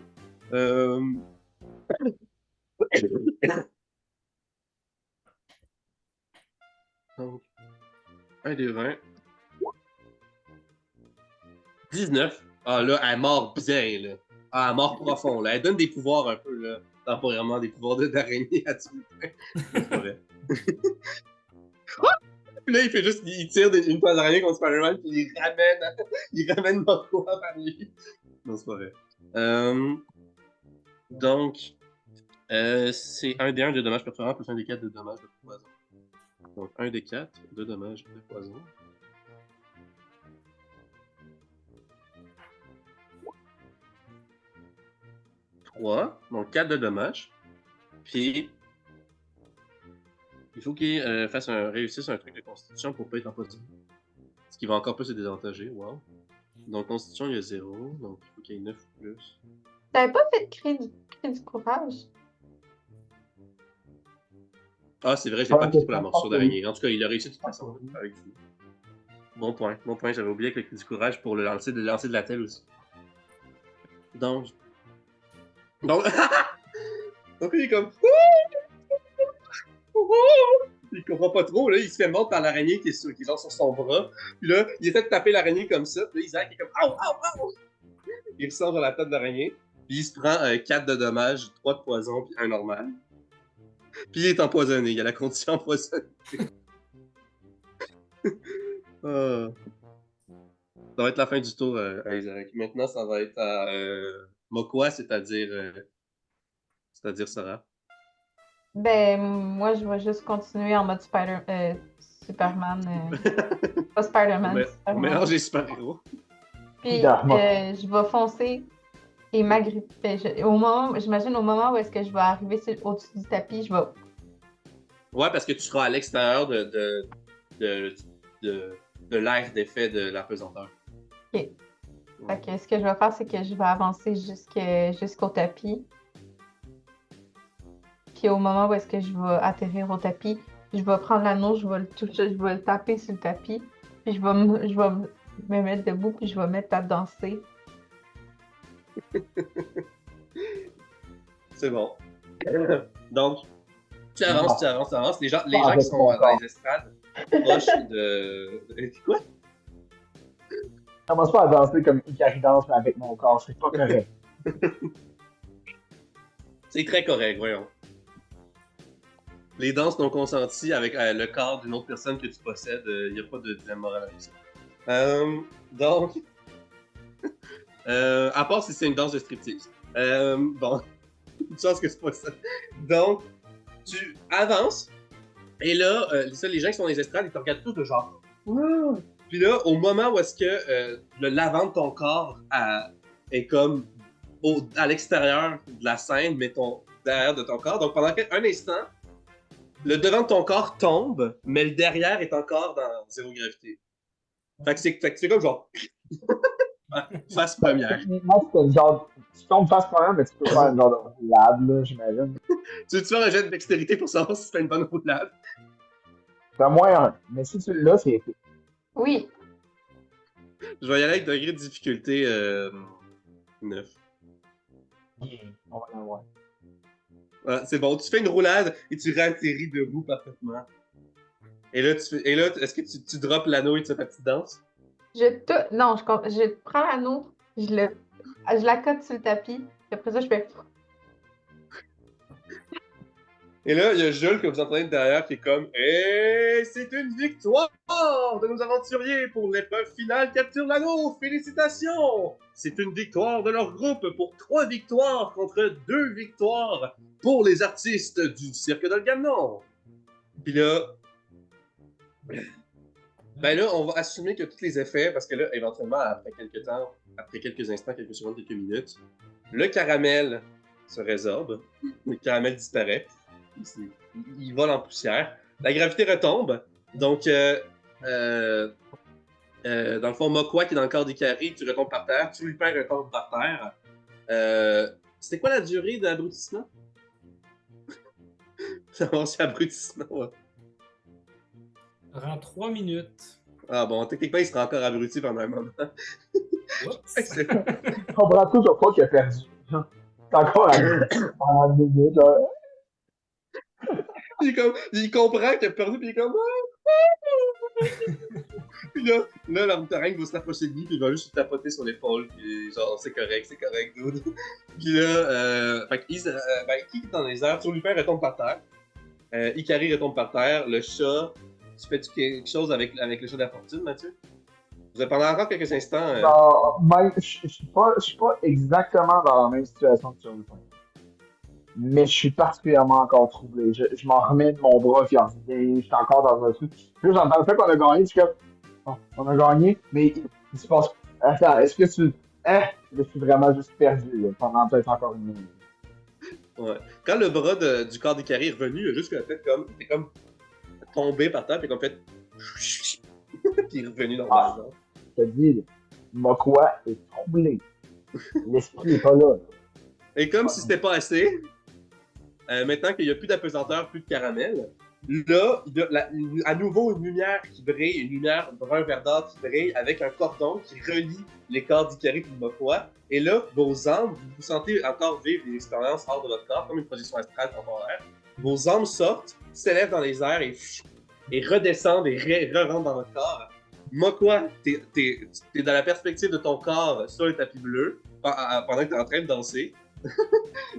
Speaker 1: Donc, 1 des 20. 19. Ah là, elle mord bien, là. Ah, elle mord profond, là. Elle donne des pouvoirs un peu, là. Temporairement, des pouvoirs d'araignée à Tulip. C'est pas vrai. Puis là, il fait juste, il tire une toile d'araignée contre Spider-Man, puis il ramène Mokwa par lui. Non, c'est pas vrai. Donc, c'est 1 des 1 de dommages perforants plus 1 des 4 de dommages de poison. Donc, 1 des 4 de dommages de poison. Donc 4 de dommages. Puis, il faut qu'il réussisse un truc de constitution pour pas être en position. Ce qui va encore plus se désavantager. Wow. Donc, constitution, il y a 0. Donc, il faut qu'il y ait 9 ou plus.
Speaker 4: T'avais pas fait de cri du courage?
Speaker 1: Ah, c'est vrai, je l'ai pas piqué pour la morsure d'araignée. En tout cas, il a réussi de toute façon. Avec vous. Bon point. J'avais oublié avec le cri du courage pour le lancer de la telle aussi. Donc, donc il est comme. Il comprend pas trop, là, il se fait mordre par l'araignée qui est genre sur son bras. Puis là, il essaie de taper l'araignée comme ça. Puis là, Isaac est comme Aouh, aouh, aouh! Il ressort de la tête de l'araignée. Puis il se prend 4 de dommages, 3 de poison, puis 1 normal. Puis il est empoisonné, il a la condition empoisonnée. Ça va être la fin du tour à Isaac. Maintenant, ça va être à Mokwa, c'est-à-dire Sarah.
Speaker 4: Ben, moi, je vais juste continuer en mode Superman. Pas Spider-Man,
Speaker 1: On mélange les super-héros.
Speaker 4: Puis, je vais foncer et m'agripper. J'imagine au moment où est-ce que je vais arriver au-dessus du tapis, je vais...
Speaker 1: Ouais, parce que tu seras à l'extérieur de l'air d'effet de la pesanteur.
Speaker 4: OK. Fait que ce que je vais faire, c'est que je vais avancer jusqu'au tapis. Puis au moment où est-ce que je vais atterrir au tapis, je vais prendre l'anneau, je vais le toucher, je vais le taper sur le tapis. Puis je vais me mettre debout, puis je vais me mettre à danser.
Speaker 1: C'est bon. Donc, tu avances. Les gens qui sont dans les estrades, proches de... Quoi?
Speaker 2: Je commence pas à danser comme Ikari danse, mais avec mon corps, c'est pas correct.
Speaker 1: C'est très correct, voyons. Les danses non consenties avec le corps d'une autre personne que tu possèdes, il n'y a pas de dilemme moral avec ça. Donc, à part si c'est une danse de striptease. Bon, une chance que c'est pas ça. Donc, tu avances, et là, les gens qui sont dans les estrades, ils te regardent tous de genre. Puis là, au moment où est-ce que le l'avant de ton corps est comme à l'extérieur de la scène, mais derrière de ton corps. Donc pendant un instant, le devant de ton corps tombe, mais le derrière est encore dans zéro gravité. Fait que tu fais comme genre face première.
Speaker 2: Moi, c'est genre, tu tombes face première, mais tu peux faire une genre de roulade, là, j'imagine.
Speaker 1: Tu veux-tu faire un jet de dextérité pour savoir si tu fais une bonne roulade?
Speaker 2: C'est moins 1. Mais si tu l'as, c'est épique.
Speaker 4: Oui.
Speaker 1: Je vais y aller avec degré de difficulté 9.
Speaker 2: On va l'avoir.
Speaker 1: C'est bon, tu fais une roulade et tu réatterris debout parfaitement. Et là, est-ce que tu droppes l'anneau et tu fais ta petite danse?
Speaker 4: Non, je prends l'anneau, je la cote sur le tapis, puis après ça, je fais...
Speaker 1: Et là, il y a Jules que vous entendez derrière qui est comme « Et c'est une victoire de nos aventuriers pour l'épreuve finale Capture l'anneau! Félicitations! C'est une victoire de leur groupe pour 3 victoires contre 2 victoires pour les artistes du Cirque de Gamnon! » Puis là, ben là, on va assumer que tous les effets, parce que là, éventuellement, après quelques temps, après quelques instants, quelques secondes, quelques minutes, le caramel se résorbe, le caramel disparaît, il vole en poussière, la gravité retombe, donc, dans le fond, Mokwa qui est dans le corps d'Ikari, tu retombes par terre, tu lui perds retombe par terre. C'était quoi la durée de l'abrutissement? Ça va, c'est abrutissement, ouais.
Speaker 3: Rend 3 minutes.
Speaker 1: Ah bon, techniquement, il sera encore abruti pendant un moment.
Speaker 3: Oups.
Speaker 2: Je comprends toujours pas qu'il a perdu. C'est encore pendant 2 minutes.
Speaker 1: Il comprend qu'il a perdu, puis il est comme... Puis là, l'ornithorynque va se rapprocher de lui, puis il va juste se tapoter sur l'épaule, puis genre, c'est correct, dude. Puis là, fait que qui est dans les airs? Lupin retombe par terre. Ikari retombe par terre. Le chat, tu fais-tu quelque chose avec le chat de la fortune, Mathieu? Pendant encore quelques instants...
Speaker 2: Non, je suis pas exactement dans la même situation que sur le point. Mais je suis particulièrement encore troublé. Je m'en remets de mon bras qui revient. Je suis encore dans un truc. Puis là, j'entends le fait qu'on a gagné. Je suis comme, oh, on a gagné, mais il se passe. Attends, est-ce que tu. Je suis vraiment juste perdu là, pendant peut-être encore une minute.
Speaker 1: Ouais. Quand le bras du corps d'Ikari est revenu, il a juste fait comme. Il était comme tombé par terre, puis comme fait. Puis il est revenu dans le genre.
Speaker 2: Je te dis, Mokwa est troublé. L'esprit n'est pas là.
Speaker 1: Et comme si c'était pas assez, maintenant qu'il n'y a plus d'apesanteur, plus de caramel, là, il y a à nouveau une lumière qui brille, une lumière brun verdâtre qui brille avec un cordon qui relie les corps d'Ikari et de Mokwa. Et là, vos âmes, vous sentez encore vivre des expériences hors de votre corps, comme une projection astrale temporaire. Vos âmes sortent, s'élèvent dans les airs et redescendent et re-rentrent dans votre corps. Mokwa, t'es dans la perspective de ton corps sur le tapis bleu pendant que t'es en train de danser.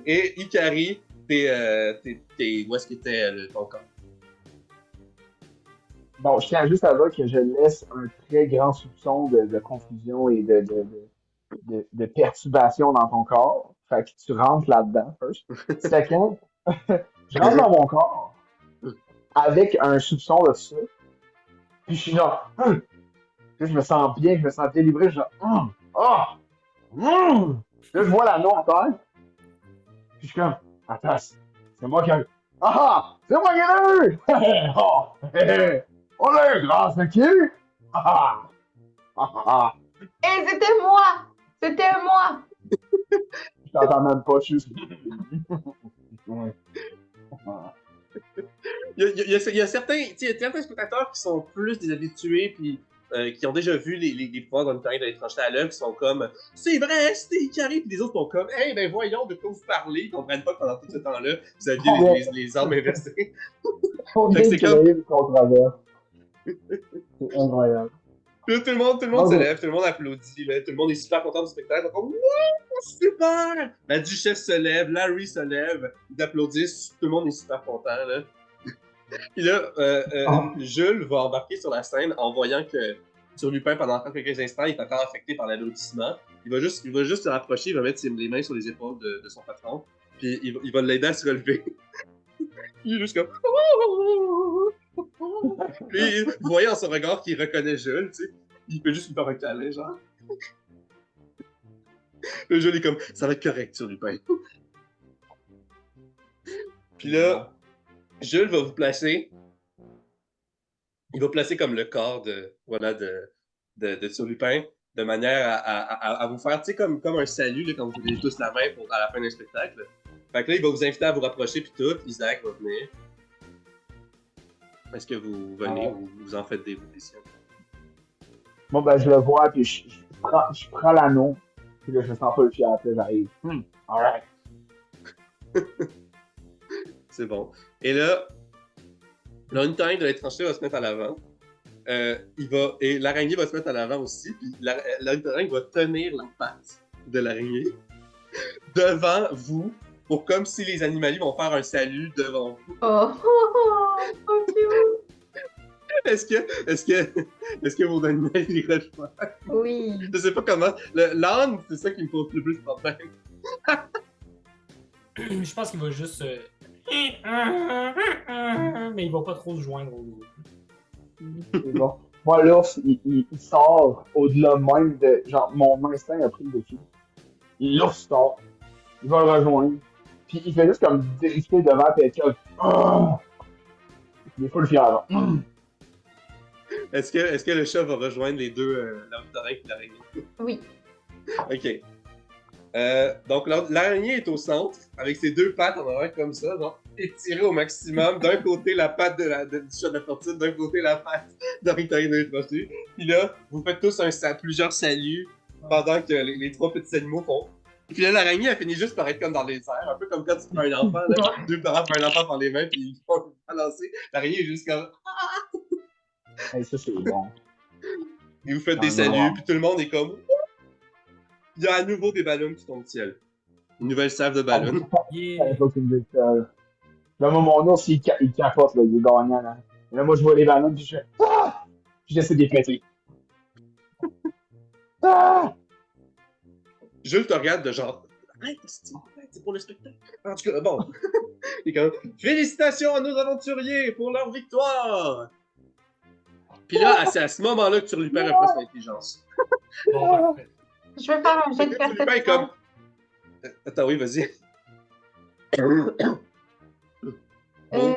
Speaker 1: Et Ikari, où est-ce qu'était ton corps?
Speaker 2: Bon, je tiens juste à dire que je laisse un très grand soupçon de confusion et de perturbation dans ton corps. Fait que tu rentres là-dedans, first. Second, je rentre dans mon corps avec un soupçon de ça. Puis je suis genre, Puis je me sens bien, je me sens délivré. Je suis genre, Là, je vois l'anneau en terre. Puis je suis comme, attends, c'est moi qui ai eu. Ah! C'est moi qui ai eu! On a eu grâce à qui?
Speaker 4: Et c'était moi! C'était moi!
Speaker 2: Je t'entends même pas, je suis juste.
Speaker 1: Il y a certains spectateurs qui sont plus des habitués, puis qui ont déjà vu les pouvoirs dans le terrain de l'étrangeté à l'œuvre, qui sont comme « C'est vrai, c'était Ikari! » Puis les autres sont comme « Hey, ben voyons de quoi vous parlez! » Ils comprennent pas que pendant tout ce temps-là, vous aviez les armes inversées.
Speaker 2: C'est comme... controverse. C'est incroyable.
Speaker 1: Tout le monde se lève, tout le monde applaudit, là, tout le monde est super content du spectacle. Comme, wow, super! La duchesse se lève, Larry se lève, ils applaudissent, tout le monde est super content. Là. Puis là, Jules va embarquer sur la scène en voyant que sur Lupin, pendant encore quelques instants, il est encore affecté par l'applaudissement. Il va juste se rapprocher, il va mettre les mains sur les épaules de son patron, puis il va l'aider à se relever. Il est juste comme... Puis, vous voyez en son regard qu'il reconnaît Jules, tu sais. Il peut juste lui faire un câlin, genre. Le Jules est comme, ça va être correct sur Lupin. Puis là, Jules va vous placer. Il va placer comme le corps de sur Lupin, de manière à vous faire, tu sais, comme un salut, là, quand vous donnez tous la main à la fin d'un spectacle. Fait que là, il va vous inviter à vous rapprocher, puis tout. Isaac va venir. Est-ce que vous venez ou vous en faites des auditions?
Speaker 2: Bon, ben, je le vois, puis je prends l'anneau, puis là, je sens pas le fier, puis j'arrive. Alright.
Speaker 1: C'est bon. Et là, l'ornithorynque de l'étranger va se mettre à l'avant. Et l'araignée va se mettre à l'avant aussi, puis l'ornithorynque va tenir la patte de l'araignée devant vous pour comme si les animaliers vont faire un salut devant vous.
Speaker 4: Oh, oh, cute.
Speaker 1: Est-ce que vos animaliers rejoignent?
Speaker 4: Oui.
Speaker 1: Je sais pas comment. L'âne, c'est ça qui me pose le plus de problème.
Speaker 3: Je pense qu'il va juste. Mais il va pas trop se joindre aux autres.
Speaker 2: C'est bon. Moi, l'ours, il sort au-delà même de. Genre, mon instinct a pris le dessus. L'ours sort. Il va le rejoindre. Puis il fait juste comme discuter devant, puis être comme. Ah! Il est full fier, là.
Speaker 1: Est-ce que le chat va rejoindre les deux, l'ornithorynque et l'araignée?
Speaker 4: Oui.
Speaker 1: Ok. Donc l'araignée est au centre, avec ses deux pattes en arrière comme ça, genre étirées au maximum. D'un côté la patte du chat de la fortune, d'un côté la patte d'ornithorynque de l'étranger. Puis là, vous faites tous plusieurs saluts pendant que les trois petits animaux font. Et puis là, l'araignée, elle finit juste par être comme dans les airs, un peu comme quand tu prends un enfant, là, deux parents prennent un enfant par les mains, puis ils font balancer. L'araignée est juste comme.
Speaker 2: Hey, ça, c'est bon.
Speaker 1: Et vous faites des saluts, puis tout le monde est comme. Il y a à nouveau des ballons qui tombent du ciel. Une nouvelle salve de ballons.
Speaker 3: Yeah.
Speaker 2: Là, moi, mon ours, il capote, là, il est gagnant, là. Et là, moi, je vois les ballons, puis je fais. Ah! Puis j'essaie de les péter. Ah!
Speaker 1: Jules te regarde de genre. Arrête, c'est pour le spectacle. En tout cas, bon. Il est comme. Félicitations à nos aventuriers pour leur victoire! Puis là, c'est à ce moment-là que tu lui perds un poste d'intelligence.
Speaker 3: Bon, parfait.
Speaker 4: Je vais faire un jet de
Speaker 1: Tu lui perds comme.
Speaker 4: perception.
Speaker 1: Attends, oui, vas-y.
Speaker 4: Euh,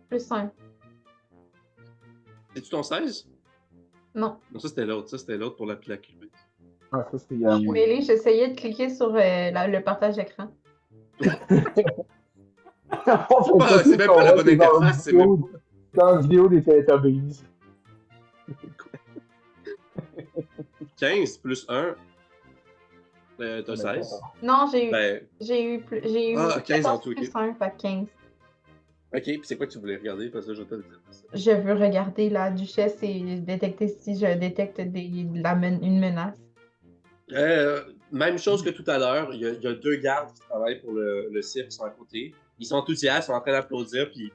Speaker 4: plus 5.
Speaker 1: C'est-tu ton 16?
Speaker 4: Non.
Speaker 1: Non, ça c'était l'autre. Ça c'était l'autre pour la culbute.
Speaker 2: Ah, ça, c'est
Speaker 4: Je suis
Speaker 2: moi.
Speaker 4: mêlée, j'essayais de cliquer sur le partage d'écran.
Speaker 1: C'est même pas la bonne interface, c'est même pas.
Speaker 2: Dans une vidéo des Teletubbies.
Speaker 1: 15 plus 1. T'as 16.
Speaker 4: Non, j'ai eu,
Speaker 1: Ben,
Speaker 4: j'ai eu
Speaker 1: Ah, 15 en
Speaker 4: 14
Speaker 1: tout, ok.
Speaker 4: plus 1, fait 15.
Speaker 1: ok, puis c'est quoi que tu voulais regarder? Parce que je vais te le dire.
Speaker 4: Je veux regarder la duchesse et détecter si je détecte une menace.
Speaker 1: Même chose que tout à l'heure, il y a deux gardes qui travaillent pour le cirque qui sont à côté. Ils sont enthousiastes, ils sont en train d'applaudir, puis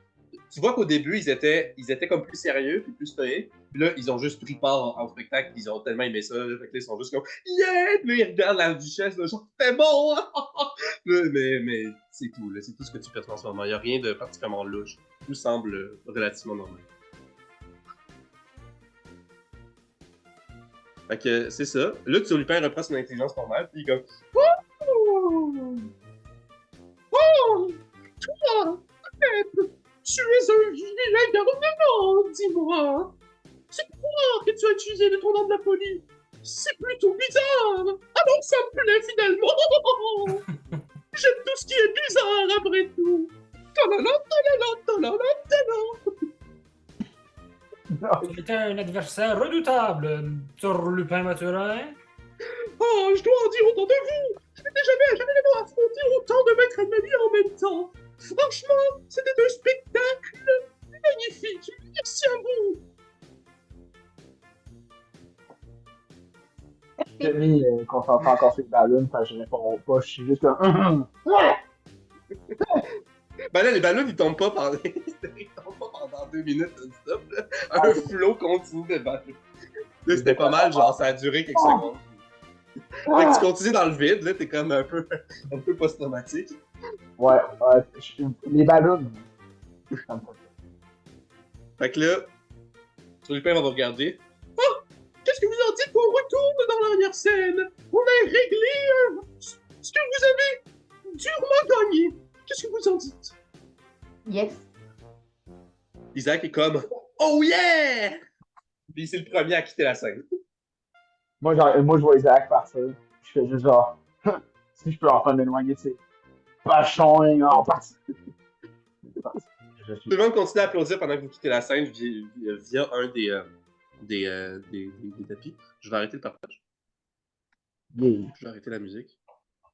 Speaker 1: tu vois qu'au début, ils étaient comme plus sérieux, puis plus stoïques. Puis là, ils ont juste pris part au spectacle, puis ils ont tellement aimé ça. Là, fait que là, ils sont juste comme « Yeah! » Puis là, ils regardent la duchesse, là, genre « C'est bon! » mais c'est tout, là, c'est tout ce que tu perçois en ce moment. Il n'y a rien de particulièrement louche. Tout semble relativement normal. Fait que c'est ça. Là, Lupin reprend son intelligence normale, puis il est comme Oh! Oh! Toi, peut-être, tu es un vilain garnement, dis-moi. C'est quoi que tu as utilisé de ton nom de la police? C'est plutôt bizarre. Alors ça me plaît finalement. J'aime tout ce qui est bizarre après tout. Ta-la-la, ta-la-la, ta-la-la, ta-la.
Speaker 3: Tu étais un adversaire redoutable, Sir Lupin Mathurin.
Speaker 1: Oh, je dois en dire autant de vous. Je n'ai jamais affronté autant de maîtres ennemis en même temps. Franchement, c'était un spectacle magnifique. Merci à vous.
Speaker 2: Demi, concentre encore sur les ballons, fait que je réponds pas, je suis juste comme.
Speaker 1: Ben là, les ballons, ils tombent pas pendant, ils tombent pas pendant 2 minutes non-stop. Un flot continu de ballons. Là, c'était pas mal, genre, ça a duré quelques secondes. Fait que tu continues dans le vide, là, t'es comme un peu post-traumatique.
Speaker 2: Ouais, les ballons.
Speaker 1: Fait que là, Lupin va vous regarder. Oh! Qu'est-ce que vous en dites qu'on retourne dans l'arrière-scène? On a réglé ce que vous avez durement gagné. Qu'est-ce que vous en dites?
Speaker 4: Yes.
Speaker 1: Isaac est comme Oh yeah! Puis c'est le premier à quitter la scène.
Speaker 2: Moi, je vois Isaac partir. Je fais juste genre. Si je peux enfin m'éloigner de ces pachons en partie.
Speaker 1: Tout le monde continue à applaudir pendant que vous quittez la scène via un des tapis. Je vais arrêter le partage.
Speaker 2: Yeah.
Speaker 1: Je vais arrêter la musique.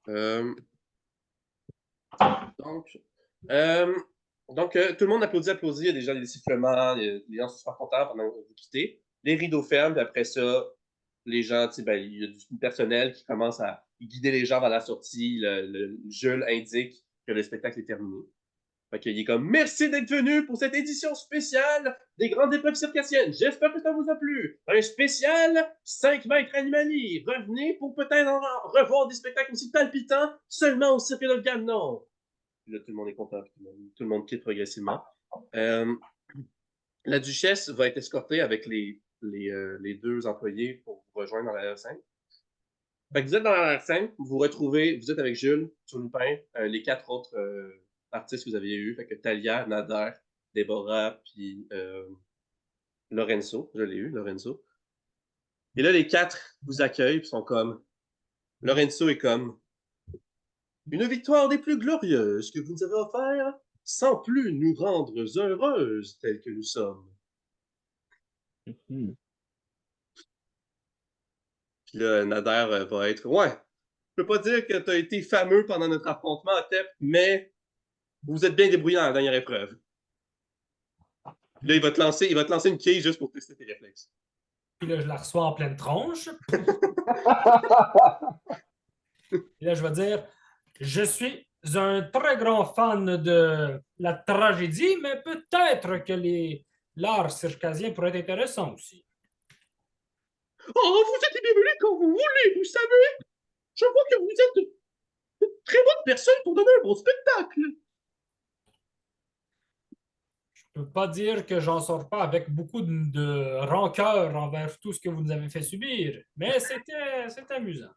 Speaker 1: Donc, tout le monde applaudit. Il y a déjà des sifflements, les gens sont super contents pendant que vous quittez. Les rideaux ferment, puis après ça, les gens, il y a du personnel qui commence à guider les gens vers la sortie. Jules indique que le spectacle est terminé. Fait qu'il est comme, merci d'être venu pour cette édition spéciale des grandes épreuves circassiennes. J'espère que ça vous a plu. Un spécial 5 mètres animaliers. Revenez pour peut-être revoir des spectacles aussi palpitants seulement au Cirque de Ganon. Là, tout le monde est content. Tout le monde quitte progressivement. La duchesse va être escortée avec les 2 employés pour vous rejoindre dans la scène. Fait que vous êtes dans la scène, vous êtes avec Jules, sur Lupin, les 4 autres artistes que vous aviez eus. Fait que Talia, Nader, Déborah, puis Lorenzo. Je l'ai eu, Lorenzo. Et là, les 4 vous accueillent, puis sont comme... Lorenzo est comme... Une victoire des plus glorieuses que vous nous avez offert, sans plus nous rendre heureuses telles que nous sommes.
Speaker 2: Mhm.
Speaker 1: Puis là, Nader va être... Ouais, je peux pas dire que t'as été fameux pendant notre affrontement à Tep, mais vous êtes bien débrouillé dans la dernière épreuve. Puis là, il va te lancer une quille juste pour tester tes réflexes.
Speaker 3: Puis là, je la reçois en pleine tronche. Et là, je vais dire, je suis un très grand fan de la tragédie, mais peut-être que l'art circassien pourrait être intéressant aussi.
Speaker 1: Oh, vous êtes bienvenue quand vous voulez, vous savez. Je vois que vous êtes une très bonne personne pour donner un bon spectacle.
Speaker 3: Je ne peux pas dire que j'en sors pas avec beaucoup de rancœur envers tout ce que vous nous avez fait subir, mais c'était amusant.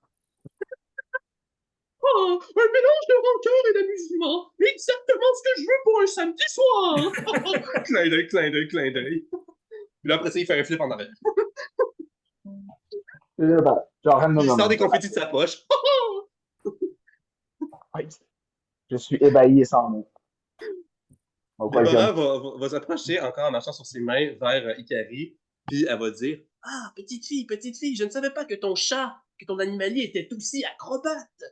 Speaker 1: Oh, un mélange de rancœur et d'amusement. Exactement ce que je veux pour un samedi soir. Clin d'œil, clin d'œil, clin d'œil. Puis là, après ça, il fait un flip en arrière.
Speaker 2: Genre,
Speaker 1: Il sort des confettis de sa poche.
Speaker 2: Je suis ébahi et sans mots.
Speaker 1: Déborah va s'approcher encore en marchant sur ses mains vers Ikari, puis elle va dire « Ah, petite fille, je ne savais pas que ton animalier était aussi acrobate.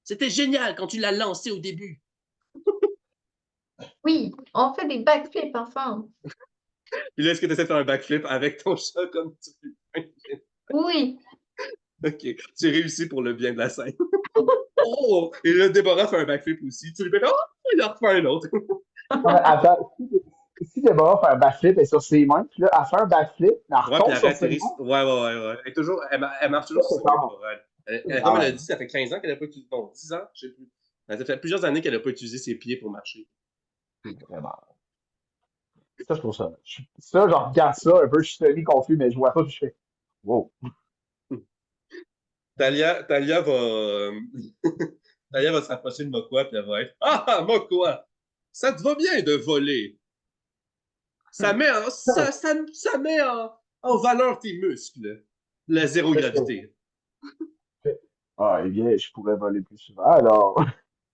Speaker 1: C'était génial quand tu l'as lancé au début.
Speaker 4: Oui, on fait des backflips ensemble. »
Speaker 1: Puis là, est-ce que tu essaies de faire un backflip avec ton chat comme tu fais?
Speaker 4: Oui.
Speaker 1: Ok, tu réussis pour le bien de la scène. Oh! Et là, Déborah fait un backflip aussi. Tu lui fais « Oh! » Il en refait un autre.
Speaker 2: Non, mais attends, si Déborah fait un backflip, elle est sur ses mains, puis là, elle fait un backflip, elle
Speaker 1: Ouais, puis
Speaker 2: retombe
Speaker 1: elle
Speaker 2: sur ses
Speaker 1: réatterrit.
Speaker 2: mains.
Speaker 1: Ouais. Elle marche toujours
Speaker 2: Ça,
Speaker 1: sur
Speaker 2: c'est
Speaker 1: ses mains,
Speaker 2: fort.
Speaker 1: Déborah. Comme elle a dit, ça fait 15 ans qu'elle n'a pas utilisé. Non, 10 ans, je sais plus. Ça fait plusieurs années qu'elle n'a pas utilisé ses pieds pour marcher.
Speaker 2: Vraiment. Ça, je trouve ça. Ça, je regarde ça un peu, je suis semi-confus, mais je vois ça, puis je fais wow.
Speaker 1: Talia va. Talia va s'approcher de Mokwa, puis elle va être Ah, Mokwa! Ça te va bien de voler! Ça met en valeur tes muscles. La zéro gravité.
Speaker 2: Ah, eh bien, je pourrais voler plus souvent, alors.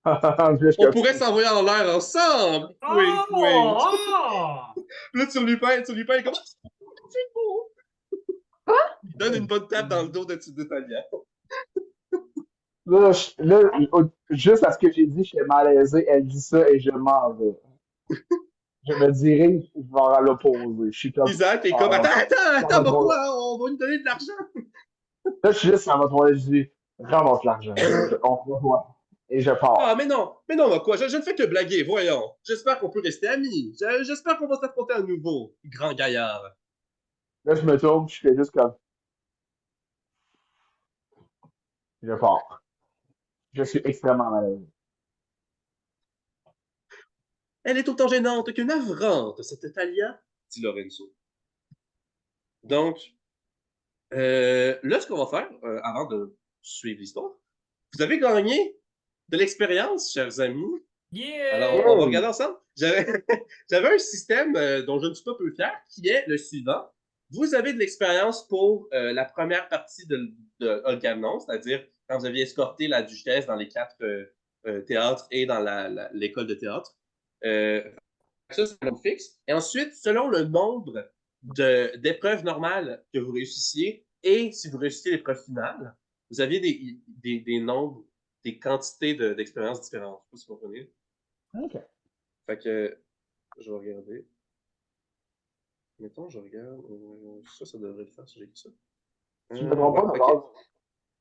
Speaker 1: On pourrait s'envoyer en l'air ensemble! Wink, wink!
Speaker 3: Ah!
Speaker 1: Là, sur Lupin, il est comme C'est beau!
Speaker 4: Quoi?
Speaker 1: Il donne une bonne tape dans le dos de Talia.
Speaker 2: Juste à ce que j'ai dit, je suis malaisé. Elle dit ça et je m'en vais. Je me dirige vers l'opposé. Je suis comme.
Speaker 1: Isaac est comme Attends, Mokwa, on va nous donner de l'argent!
Speaker 2: Là, je suis juste à ma toilette, je dis, ramasse l'argent. On revoit. Et je pars.
Speaker 1: Ah, mais non, Mokwa, je ne fais que blaguer, voyons. J'espère qu'on peut rester amis. J'espère qu'on va s'affronter à nouveau, grand gaillard.
Speaker 2: Là, je me tourne, je fais juste comme, je pars. Je suis extrêmement malheureux.
Speaker 1: Elle est autant gênante que navrante, cette Talia, dit Lorenzo. Donc, là, ce qu'on va faire, avant de suivre l'histoire, vous avez gagné de l'expérience, chers amis.
Speaker 3: Yeah!
Speaker 1: Alors, on va regarder ensemble. J'avais un système dont je ne suis pas peu fier, qui est le suivant. Vous avez de l'expérience pour la première partie de Holgamnon, c'est-à-dire quand vous aviez escorté la duchesse dans les 4 théâtres et dans l'école de théâtre. Ça, c'est un nombre fixe. Et ensuite, selon le nombre d'épreuves normales que vous réussissiez et si vous réussissiez l'épreuve finale, vous aviez des nombres, des quantités d'expériences différentes. Je sais pas si vous comprenez.
Speaker 2: OK.
Speaker 1: Fait que je vais regarder. Mettons, je regarde. Ça devrait le faire si j'ai écrit ça.
Speaker 2: Tu ne me trompe pas,
Speaker 1: Ouais,
Speaker 2: d'abord.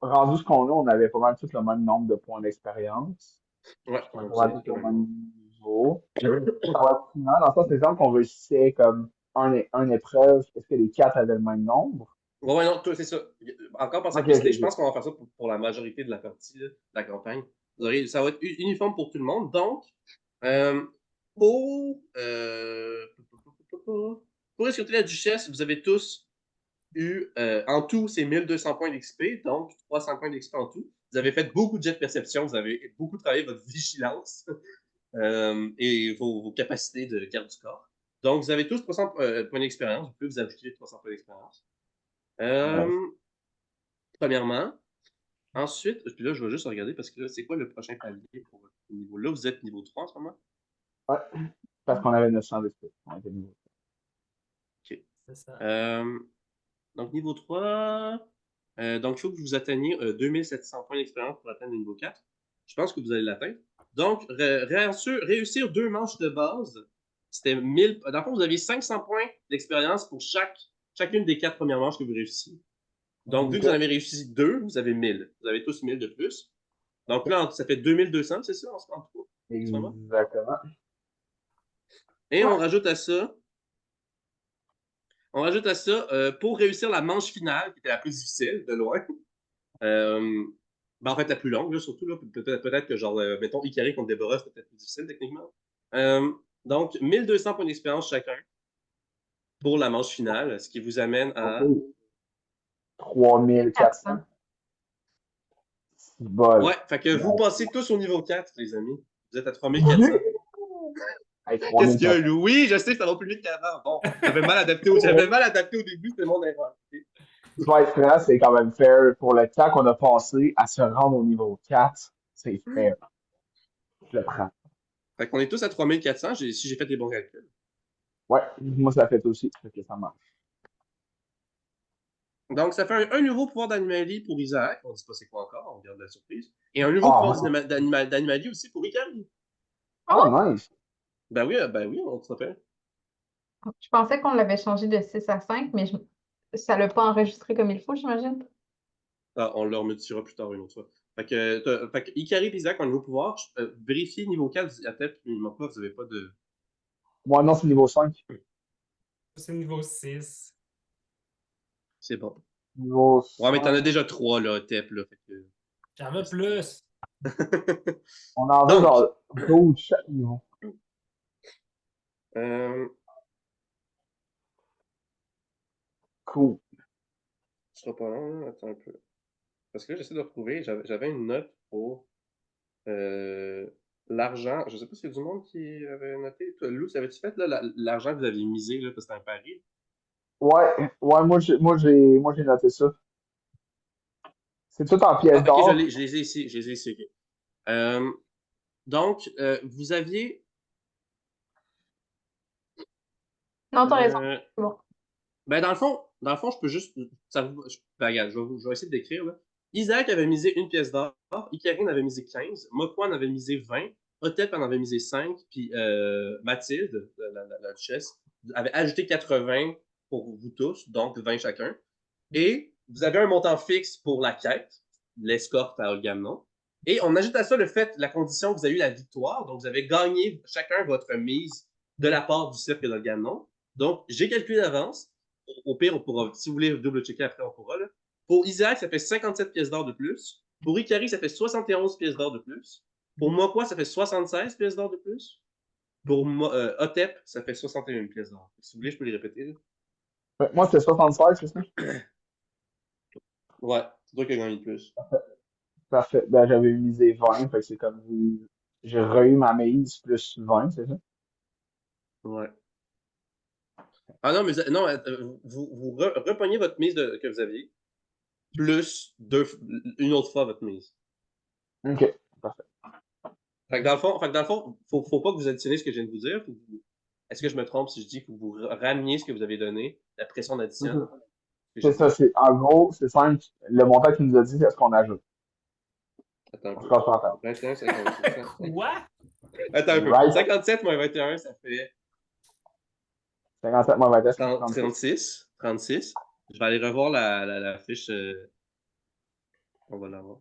Speaker 2: rendu ce qu'on a, on avait pas mal tous le même nombre de points d'expérience.
Speaker 1: Ouais,
Speaker 2: On
Speaker 1: on
Speaker 2: va
Speaker 1: a
Speaker 2: tous
Speaker 1: tous le
Speaker 2: au
Speaker 1: même
Speaker 2: même
Speaker 1: nom.
Speaker 2: niveau. Ça va être final. Dans le sens, exemple qu'on réussissait comme un épreuve, est-ce que les quatre avaient le même nombre?
Speaker 1: Ouais, non, toi, c'est ça. Encore par
Speaker 2: Ok, ok,
Speaker 1: simplicité, je
Speaker 2: ok.
Speaker 1: pense qu'on va faire ça pour la majorité de la partie, là, de la campagne. Ça va être uniforme pour tout le monde. Donc, euh, pour, euh, pour escorter la duchesse, vous avez tous eu, en tout, c'est 1200 points d'XP, donc 300 points d'XP en tout. Vous avez fait beaucoup de jets de perception, vous avez beaucoup travaillé votre vigilance et vos capacités de garde du corps. Donc, vous avez tous 300 points d'expérience. Vous pouvez vous ajouter 300 points d'expérience.
Speaker 2: Nice.
Speaker 1: Premièrement. Ensuite, puis là, je vais juste regarder parce que là, c'est quoi le prochain palier pour votre niveau? Là, vous êtes niveau 3 en ce moment?
Speaker 2: Ouais, parce qu'on avait 900 d'esprit. On était niveau.
Speaker 1: OK.
Speaker 3: C'est ça.
Speaker 1: Donc, niveau 3, donc, il faut que vous atteigniez 2700 points d'expérience pour atteindre le niveau 4. Je pense que vous allez l'atteindre. Donc, réussir 2 manches de base, c'était 1000. Dans le fond, vous aviez 500 points d'expérience pour chacune des 4 premières manches que vous réussissez. Donc, vu que
Speaker 2: Ok.
Speaker 1: vous en avez réussi 2, vous avez 1000. Vous avez tous 1000 de plus. Donc là, ça fait 2200, c'est ça, en ce moment?
Speaker 2: Exactement.
Speaker 1: Et
Speaker 4: Ouais.
Speaker 1: on rajoute à ça, pour réussir la manche finale, qui était la plus difficile, de loin, ben en fait, la plus longue, là, surtout, là, peut-être que, genre, mettons, Ikari contre Déborah, c'était peut-être plus difficile, techniquement. Donc, 1200 points d'expérience chacun pour la manche finale, ce qui vous amène à...
Speaker 2: Ok. 3400.
Speaker 4: 400.
Speaker 2: C'est bol.
Speaker 1: Ouais, fait que vous passez tous au niveau 4, les amis. Vous êtes à 3400.
Speaker 2: Oui. Hey,
Speaker 1: Qu'est-ce qu'il y a,
Speaker 2: 3400.
Speaker 1: Louis? Je sais que ça va plus vite qu'avant. Bon, j'avais mal adapté au début, c'était mon erreur.
Speaker 2: Tu vas être franc, c'est quand même fair. Pour le temps qu'on a passé à se rendre au niveau 4, c'est fair. Je le prends.
Speaker 1: Fait qu'on est tous à 3400, si j'ai fait des bons calculs.
Speaker 2: Ouais, moi, ça fait aussi. Fait que ça marche.
Speaker 1: Donc, ça fait un nouveau pouvoir d'Animali pour Isaac. On ne dit pas c'est quoi encore, on garde la surprise. Et un nouveau
Speaker 2: Ah,
Speaker 1: pouvoir
Speaker 2: nice.
Speaker 1: d'Animali aussi pour Ikari.
Speaker 2: Ah, nice.
Speaker 1: Ben oui, on se rappelle.
Speaker 4: Je pensais qu'on l'avait changé de 6 à 5, mais ça l'a pas enregistré comme il faut, j'imagine.
Speaker 1: Ah, on le remettra plus tard une autre fois. Fait que Ikari et Isaac ont un nouveau pouvoir. Vérifiez niveau 4, à tête, il manque pas, vous n'avez pas de.
Speaker 2: Moi, non, c'est niveau 5.
Speaker 3: C'est niveau 6.
Speaker 1: C'est bon.
Speaker 2: Niveau
Speaker 1: Ouais, mais t'en as
Speaker 2: 5.
Speaker 1: déjà 3, là, Tep, là. Fait que...
Speaker 3: J'en veux plus.
Speaker 2: On en a
Speaker 1: Donc,
Speaker 2: genre 12 chaque niveau.
Speaker 1: euh,
Speaker 2: Cool.
Speaker 1: ce sera pas long, là. Attends un peu. Parce que là, j'essaie de retrouver, j'avais une note pour l'argent. Je sais pas s'il y a du monde qui avait noté. Toi, Lou, avais-tu fait là, l'argent que vous aviez misé là, parce que c'était un pari?
Speaker 2: Ouais, moi, j'ai noté ça. C'est tout en pièces
Speaker 1: Ah, ok,
Speaker 2: d'or.
Speaker 1: je les ai ici, je les ai ici. Ok. Euh, donc, vous aviez.
Speaker 4: Non, t'as raison.
Speaker 1: euh,
Speaker 4: C'est bon.
Speaker 1: ben, dans le fond, je peux juste. Ben, regarde, je vais essayer de décrire. Là. Isaac avait misé une pièce d'or, Ikarine avait misé 15, Mokwan avait misé 20, Otep en avait misé 5, puis Mathilde, la duchesse, avait ajouté 80 pour vous tous, donc 20 chacun. Et vous avez un montant fixe pour la quête, l'escorte à Olgamnon. Et on ajoute à ça le fait, la condition que vous avez eu la victoire, donc vous avez gagné chacun votre mise de la part du cercle d'Olgamnon. Donc, j'ai calculé d'avance. Au pire, on pourra, si vous voulez double-checker après, on pourra. Là. Pour Isaac, ça fait 57 pièces d'or de plus. Pour Ikari, ça fait 71 pièces d'or de plus. Pour Mokwa, ça fait 76 pièces d'or de plus. Pour Otep, ça fait 61 pièces d'or. Si vous voulez, je peux les répéter. Là.
Speaker 2: Moi, c'était 65, c'est ça?
Speaker 1: Ouais, c'est toi qui as gagné le plus.
Speaker 2: Parfait. Ben, j'avais misé 20, fait que c'est comme j'ai re-eu ma mise plus 20, c'est ça?
Speaker 1: Ouais. Ah non, mais non, vous repognez votre mise que vous aviez, plus une autre fois votre mise.
Speaker 2: Ok, parfait.
Speaker 1: Fait que dans le fond, faut pas que vous additionnez ce que je viens de vous dire. Est-ce que je me trompe si je dis que vous rameniez ce que vous avez donné, la pression
Speaker 2: C'est
Speaker 1: d'addition
Speaker 2: ça.
Speaker 1: que
Speaker 2: C'est
Speaker 1: j'ai
Speaker 2: ça,
Speaker 1: dit?
Speaker 2: en gros, c'est simple. Le montant qu'il nous a dit, c'est ce qu'on ajoute.
Speaker 1: Attends un
Speaker 2: On se
Speaker 1: peu.
Speaker 2: casse pas la tête.
Speaker 1: 21, 56.
Speaker 3: Quoi?
Speaker 1: Attends un peu.
Speaker 2: Right?
Speaker 1: 57 moins 21, ça fait
Speaker 2: 57 moins 21, ça fait 36.
Speaker 1: 36. Je vais aller revoir la fiche. On va l'avoir.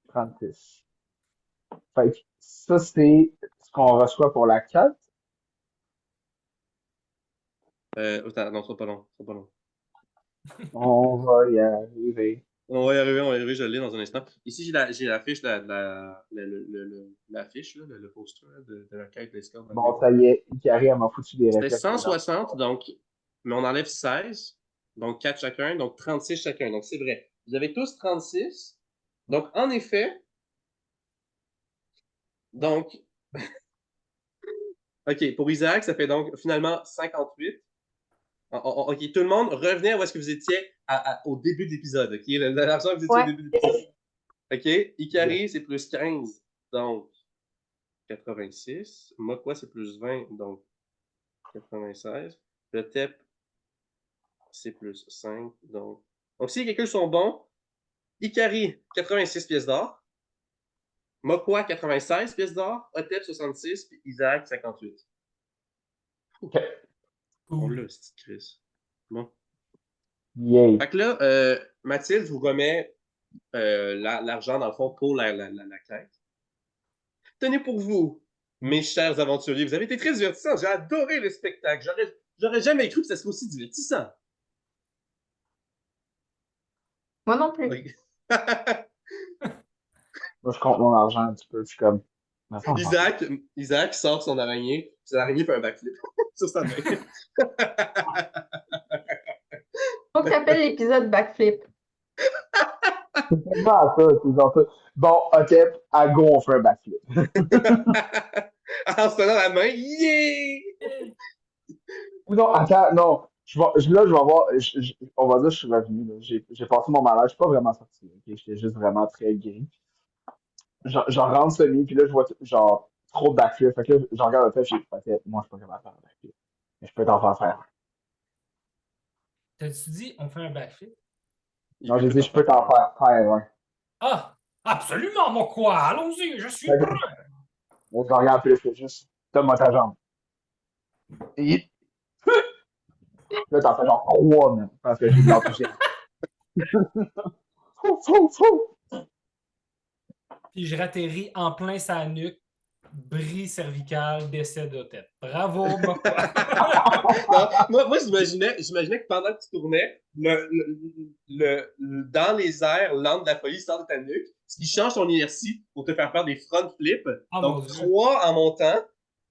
Speaker 2: 36. Fait que ça, c'est ce qu'on reçoit pour la 4.
Speaker 1: Attends, non, ce sera pas long. Ce sera pas long.
Speaker 2: On va y arriver.
Speaker 1: On va y arriver, je l'ai dans un instant. Ici, j'ai la fiche, la fiche, là, le poster là, de la quête d'escorte.
Speaker 2: Bon, ça y est, Ikari, elle m'a foutu des
Speaker 1: C'était
Speaker 2: réflexes.
Speaker 1: 160, donc, mais on enlève 16, donc 4 chacun, donc 36 chacun. Donc, c'est vrai. Vous avez tous 36. Donc, en effet, donc, OK, pour Isaac, ça fait donc finalement 58. OK, tout le monde, revenez à où est-ce que vous étiez au début de l'épisode, OK? L'argent que vous étiez au début de l'épisode. OK? Ikari, c'est plus 15, donc 86. Mokwa, c'est plus 20, donc 96. Le TEP, c'est plus 5, donc... Donc, si les calculs sont bons, Ikari, 86 pièces d'or. Mokwa, 96 pièces d'or. Otep, 66, puis Isaac, 58.
Speaker 2: OK.
Speaker 1: On l'a, c'est Chris. Bon.
Speaker 2: Yay.
Speaker 1: Fait que là, Mathilde vous remet l'argent, dans le fond, pour la quête. Tenez pour vous, mes chers aventuriers. Vous avez été très divertissants. J'ai adoré le spectacle. J'aurais jamais cru que ça serait aussi divertissant.
Speaker 4: Moi non plus.
Speaker 1: Oui.
Speaker 2: Moi, je compte mon argent un petit peu. Je suis comme.
Speaker 1: Isaac sort son araignée. Puis l'araignée fait un backflip sur sa main.
Speaker 4: Faut que t'appelles l'épisode Backflip.
Speaker 2: C'est tellement ça, c'est genre ça. Bon, Otep, à go, on fait un backflip.
Speaker 1: En se tenant la main, yeah!
Speaker 2: Ou non, attends, non. Là, je vais voir. On va dire que je suis revenu. Là. J'ai passé mon malheur. Je suis pas vraiment sorti. Ok? J'étais juste vraiment très gris. J'en rentre semi, puis là, je vois genre trop de backflip. Fait que là, je regarde le fait, je suis peut-être, moi, je suis pas capable de faire un backflip. Mais je peux t'en faire faire.
Speaker 3: T'as-tu dit on fait un backflip?
Speaker 2: Non, j'ai dit, je peux t'en faire faire, ouais.
Speaker 3: Ah, absolument, mon quoi? Allons-y, je suis prêt.
Speaker 2: On se regarde, puis là, je fais juste, donne-moi ta jambe. Et là, t'en fais genre 3, même, parce que j'ai de l'enthousiasme.
Speaker 3: Puis je ratterris en plein sa nuque, bris cervical, décès de tête. Bravo, mon quoi.
Speaker 1: Non, moi j'imaginais que pendant que tu tournais, dans les airs, l'âme de la folie sort de ta nuque, ce qui change ton inertie pour te faire des front flips.
Speaker 3: Oh,
Speaker 1: Donc, 3 en montant,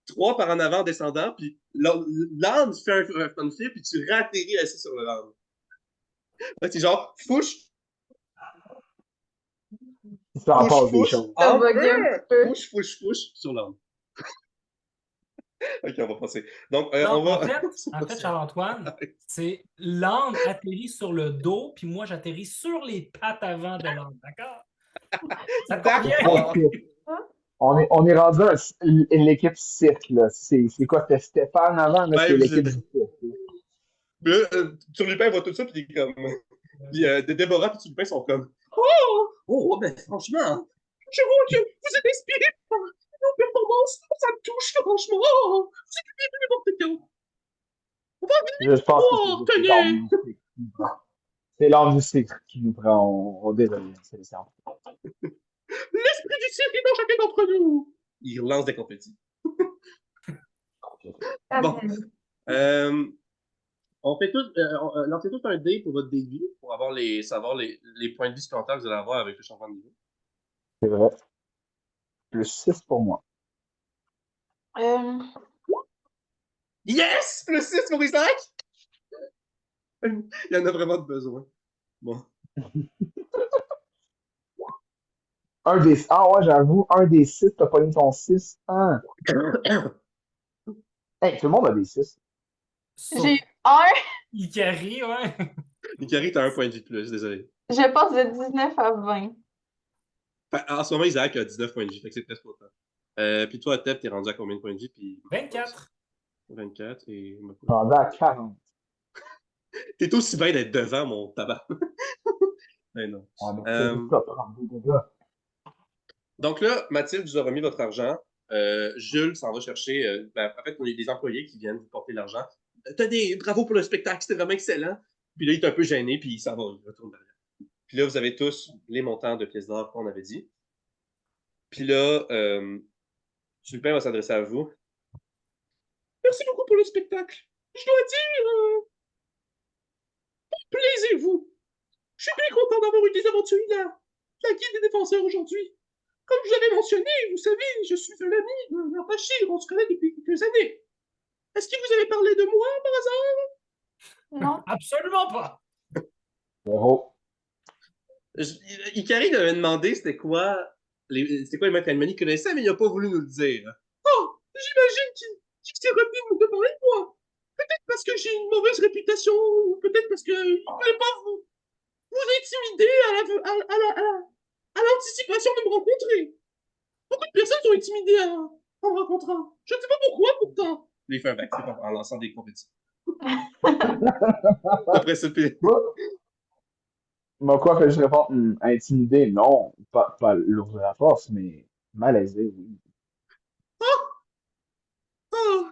Speaker 1: 3 par en avant en descendant, puis l'âme fait un front flip, puis tu ratterris assis sur le l'âme. Là, c'est genre, fouche,
Speaker 2: Ça en passe des choses.
Speaker 4: Ça bugait un petit peu.
Speaker 1: fouche sur l'âme. Ok, on va passer. Donc,
Speaker 3: Non,
Speaker 1: on va.
Speaker 3: en fait, Charles-Antoine, c'est l'âne atterrit sur le dos, puis moi, j'atterris sur les pattes avant de l'âne, d'accord? Ça te convient?
Speaker 2: On est rendu à l'équipe cirque, là. C'est quoi? C'était Stéphane avant, là, c'est l'équipe du cirque.
Speaker 1: Là, sur Lupin, il voit tout ça, puis il est comme. Puis Déborah et Lupin sont comme. Oh, ben franchement, je vois que vous êtes inspiré par nos performances, ça me touche, franchement. Vous êtes n'importe quoi.
Speaker 2: Je pense que c'est l'âme du cirque qui nous prend. On désolé, c'est le cerveau.
Speaker 1: L'esprit du cirque est dans chacun d'entre nous. Il relance des confettis. Bon. On fait tous, lancez tous un dé pour votre début, pour savoir les points de vie supplémentaires que vous allez avoir avec le changement de niveau.
Speaker 2: C'est vrai. Plus 6 pour moi.
Speaker 1: Yes! Plus 6 pour Isaac! Il y en a vraiment de besoin. Bon.
Speaker 2: Ah ouais, j'avoue, un des 6, t'as pas mis ton 6. Ah. Hey, tout le monde a des 6.
Speaker 4: J'ai eu 1.
Speaker 3: Ikari, ouais.
Speaker 1: Ikari, t'as un point de vie de plus, désolé.
Speaker 4: Je passe de 19 à 20.
Speaker 1: Enfin, en ce moment, Isaac a 19 points de vie, fait que c'est presque autant. Puis toi, Tep, t'es rendu à combien de points de vie? Puis...
Speaker 3: 24.
Speaker 1: 24 et...
Speaker 2: Rendu à 40.
Speaker 1: T'es aussi bien d'être devant, mon tabac. Mais non. Donc là, Mathilde vous a remis votre argent. Jules s'en va chercher... en fait, on a des employés qui viennent vous porter l'argent. Bravo pour le spectacle, c'était vraiment excellent. Puis là, il est un peu gêné, puis il s'en va, il retourne derrière. Puis là, vous avez tous les montants de pièces d'or qu'on avait dit. Puis là, Lupin va s'adresser à vous. Merci beaucoup pour le spectacle. Je dois dire, plaisez-vous. Je suis bien content d'avoir eu des aventuriers la guilde des défenseurs aujourd'hui. Comme je l'avais mentionné, vous savez, je suis un ami de Rachid, on se connaît depuis quelques années. Est-ce que vous avez parlé de moi, par hasard?
Speaker 4: Non?
Speaker 3: Absolument pas.
Speaker 2: Zéro.
Speaker 1: Ikari m'avait demandé c'était quoi les maîtres Animani qu'il connaissait, mais il n'a pas voulu nous le dire. Oh, j'imagine qu'il s'est retenu de parler de moi. Peut-être parce que j'ai une mauvaise réputation, ou peut-être parce qu'il ne voulait pas vous intimider à l'anticipation de me rencontrer. Beaucoup de personnes sont intimidées en me rencontrant. Je ne sais pas pourquoi, pourtant. Il fait un backflip en lançant des confettis. Après ça, puis...
Speaker 2: Moi, quoi que je réponds, intimidé, non, pas lourd de la force, mais malaisé, oui.
Speaker 1: Oh,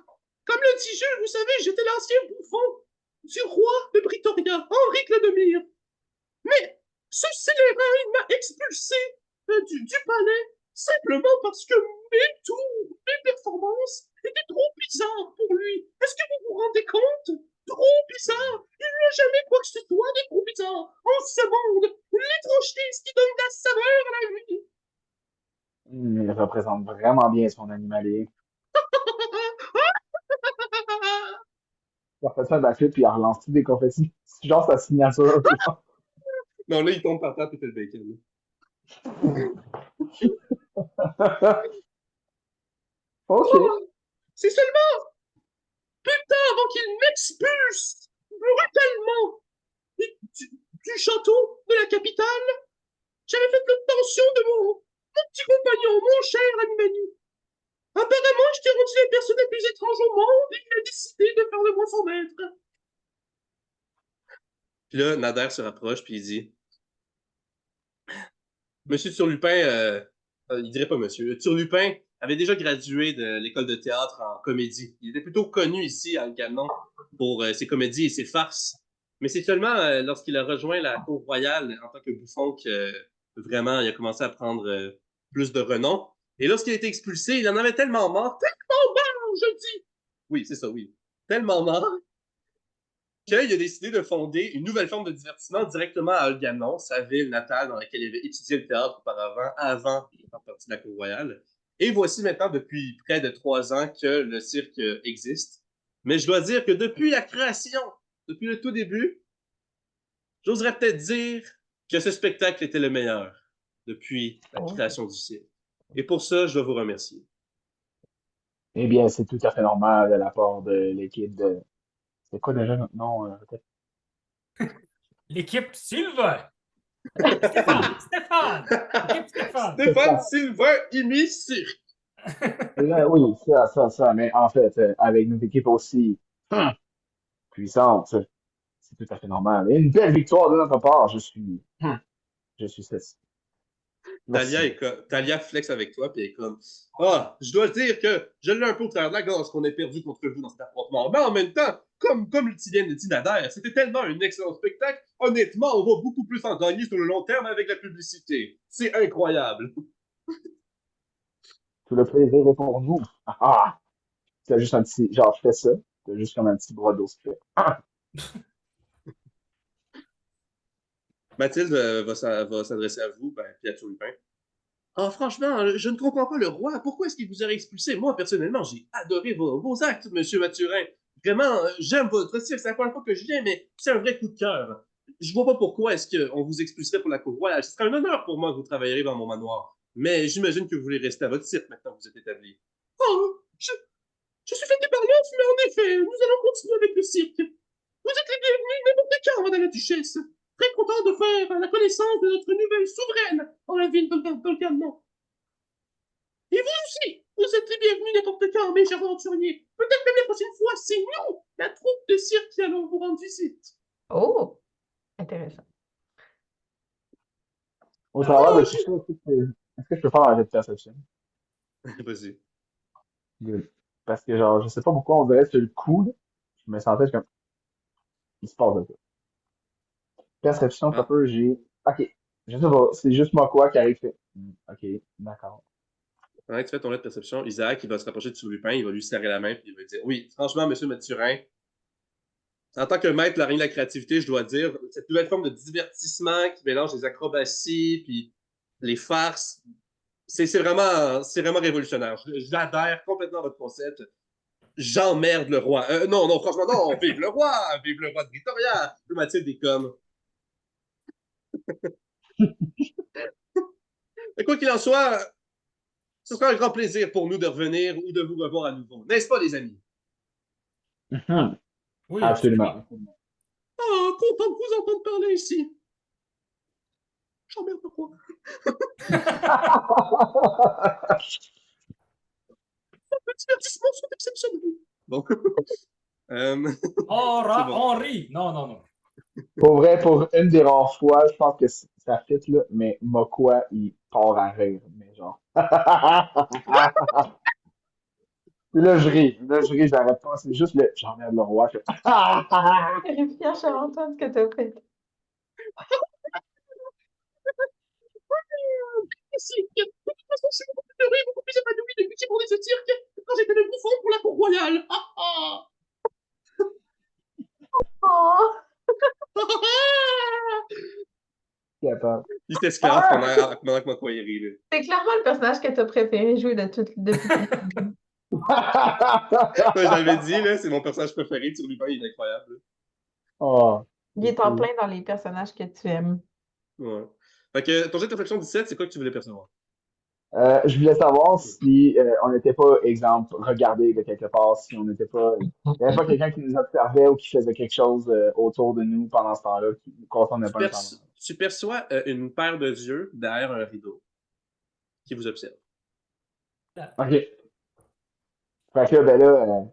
Speaker 1: comme le dit Jules, vous savez, j'étais l'ancien bouffon du roi de Pritoria, Henri Clodomir. Mais ce scélérat, il m'a expulsé du palais simplement parce que mes tours, mes performances étaient trop bizarres pour lui. Est-ce que vous vous rendez compte? Trop bizarre. Il n'y a jamais quoi que ce soit de trop bizarre en ce monde. L'étrangeté, ce qui donne de la saveur à la vie.
Speaker 2: Il représente vraiment bien son animalier. Il refait ça un backflip puis il relance tous des confettis. C'est genre sa signature.
Speaker 1: Non, là, il tombe par terre et fait le bacon.
Speaker 2: Ok.
Speaker 1: Oh, c'est seulement peu de temps avant qu'il m'expulse brutalement du château de la capitale. J'avais fait l'obtention de mon petit compagnon, mon cher Animani. Apparemment, je t'ai rendu la personne la plus étrange au monde et il a décidé de faire de moi son maître. Puis là, Nader se rapproche puis il dit Monsieur Turlupin, il dirait pas monsieur, Turlupin avait déjà gradué de l'école de théâtre en comédie. Il était plutôt connu ici à Ganon pour ses comédies et ses farces. Mais c'est seulement lorsqu'il a rejoint la cour royale en tant que bouffon que vraiment il a commencé à prendre plus de renom. Et lorsqu'il a été expulsé, il en avait tellement marre, je dis. Oui, c'est ça, oui. Tellement marre qu'il a décidé de fonder une nouvelle forme de divertissement directement à Olganon, sa ville natale dans laquelle il avait étudié le théâtre auparavant, avant de faire partie de la cour royale. Et voici maintenant, depuis près de 3 ans, que le cirque existe. Mais je dois dire que depuis la création, depuis le tout début, j'oserais peut-être dire que ce spectacle était le meilleur depuis la création du cirque. Et pour ça, je dois vous remercier.
Speaker 2: Eh bien, c'est tout à fait normal de la part de l'équipe de. C'est quoi déjà notre nom, peut-être?
Speaker 3: L'équipe Sylvain. Stéphane. L'équipe Stéphane.
Speaker 1: Stéphane Sylvain Imi Cirque.
Speaker 2: Oui, ça. Mais en fait, avec une équipe aussi puissante, c'est tout à fait normal. Et une belle victoire de notre part, je suis satisfait. Merci.
Speaker 1: Talia flex avec toi, puis elle est comme Ah, je dois dire que je l'ai un peu au travers de la gorge qu'on ait perdu contre vous dans cet affrontement. Mais en même temps, comme le dit Nader, c'était tellement un excellent spectacle. Honnêtement, on va beaucoup plus en gagner sur le long terme avec la publicité. C'est incroyable.
Speaker 2: Tout le plaisir est pour nous. Ah! C'est juste un petit. Genre, je fais ça. C'est juste comme un petit bras d'eau qui fait. Ah!
Speaker 1: Mathilde va s'adresser à vous, puis à Turlupin. Ah, franchement, je ne comprends pas le roi. Pourquoi est-ce qu'il vous aurait expulsé? Moi, personnellement, j'ai adoré vos actes, monsieur Mathurin. Vraiment, j'aime votre style. C'est la première fois que je viens, mais c'est un vrai coup de cœur. Je vois pas pourquoi est-ce qu'on vous expulserait pour la cour royale. Ce serait un honneur pour moi que vous travailleriez dans mon manoir. Mais j'imagine que vous voulez rester à votre cirque maintenant que vous êtes établi. Oh, je suis fatigué par l'offre, mais en effet, nous allons continuer avec le cirque. Vous êtes les bienvenus n'importe quand, madame la duchesse. Très content de faire la connaissance de notre nouvelle souveraine dans la ville d'Olganon. Et vous aussi, vous êtes les bienvenus n'importe quand, mes chers aventuriers. Peut-être même la prochaine fois, c'est nous, la troupe de cirque, qui allons vous rendre visite.
Speaker 4: Oh, intéressant.
Speaker 2: Au travers de tout ça, est-ce que je peux faire un jet de perception?
Speaker 1: Vas-y.
Speaker 2: Good. Parce que, genre, je sais pas pourquoi on dirait que sur le coup, là, je me sentais comme. Il se passe de ça. Perception,
Speaker 1: Ah.
Speaker 2: peu, j'ai Ok. Je sais pas. C'est juste moi quoi qui arrive. Fait. Ok, d'accord.
Speaker 1: Pendant que tu fais ton jet de perception, Isaac, il va se rapprocher de Sir Lupin, il va lui serrer la main, puis il va dire oui, franchement, monsieur Mathurin, en tant que maître de la reine de la créativité, je dois dire, cette nouvelle forme de divertissement qui mélange les acrobaties, puis les farces, c'est vraiment révolutionnaire. J'adhère complètement à votre concept. J'emmerde le roi. Non, non, franchement, non, vive le roi de Victoria. Le Mathilde est comme. Et quoi qu'il en soit, ce sera un grand plaisir pour nous de revenir ou de vous revoir à nouveau. N'est-ce pas, les amis?
Speaker 2: Mhm.
Speaker 3: Oui,
Speaker 2: Absolument.
Speaker 3: absolument.
Speaker 1: Oh, content de vous entendre parler ici. J'emmerde le roi. Le divertissement sont exceptionnels. Bon. C'est bon.
Speaker 3: On rit. Non, non, non.
Speaker 2: Pour vrai, pour une des rares fois, je pense que ça fit, là, mais Mokwa, il part à rire, mais genre. Là, je ris, j'arrête pas, c'est juste le, j'emmerde le roi, je fais,
Speaker 4: Terrifiant, Charles-Antoine, ce que t'as fait.
Speaker 1: Si, de toute façon, je suis beaucoup plus heureux, beaucoup plus épanoui depuis que j'ai fondé ce cirque quand j'étais le bouffon pour la cour royale.
Speaker 4: Oh!
Speaker 2: capable.
Speaker 1: Il s'esclave pendant que Mokwa rit. Là.
Speaker 4: C'est clairement le personnage que t'as préféré jouer de tout, depuis le début.
Speaker 1: Ouais, j'avais dit, là, c'est mon personnage préféré. Sur Lupin, il est incroyable.
Speaker 2: Oh,
Speaker 4: Il est en plein dans les personnages que tu aimes.
Speaker 1: Ouais. Fait que ton jet de réflexion 17, c'est quoi que tu voulais percevoir?
Speaker 2: Je voulais savoir si on n'était pas, exemple, regardé de quelque part, si on n'était pas, il n'y avait pas quelqu'un qui nous observait ou qui faisait quelque chose autour de nous pendant ce temps-là, qu'on s'en ait pas nécessairement.
Speaker 1: Tu perçois une paire de yeux derrière un rideau qui vous observe.
Speaker 2: OK. Fait que, ben là,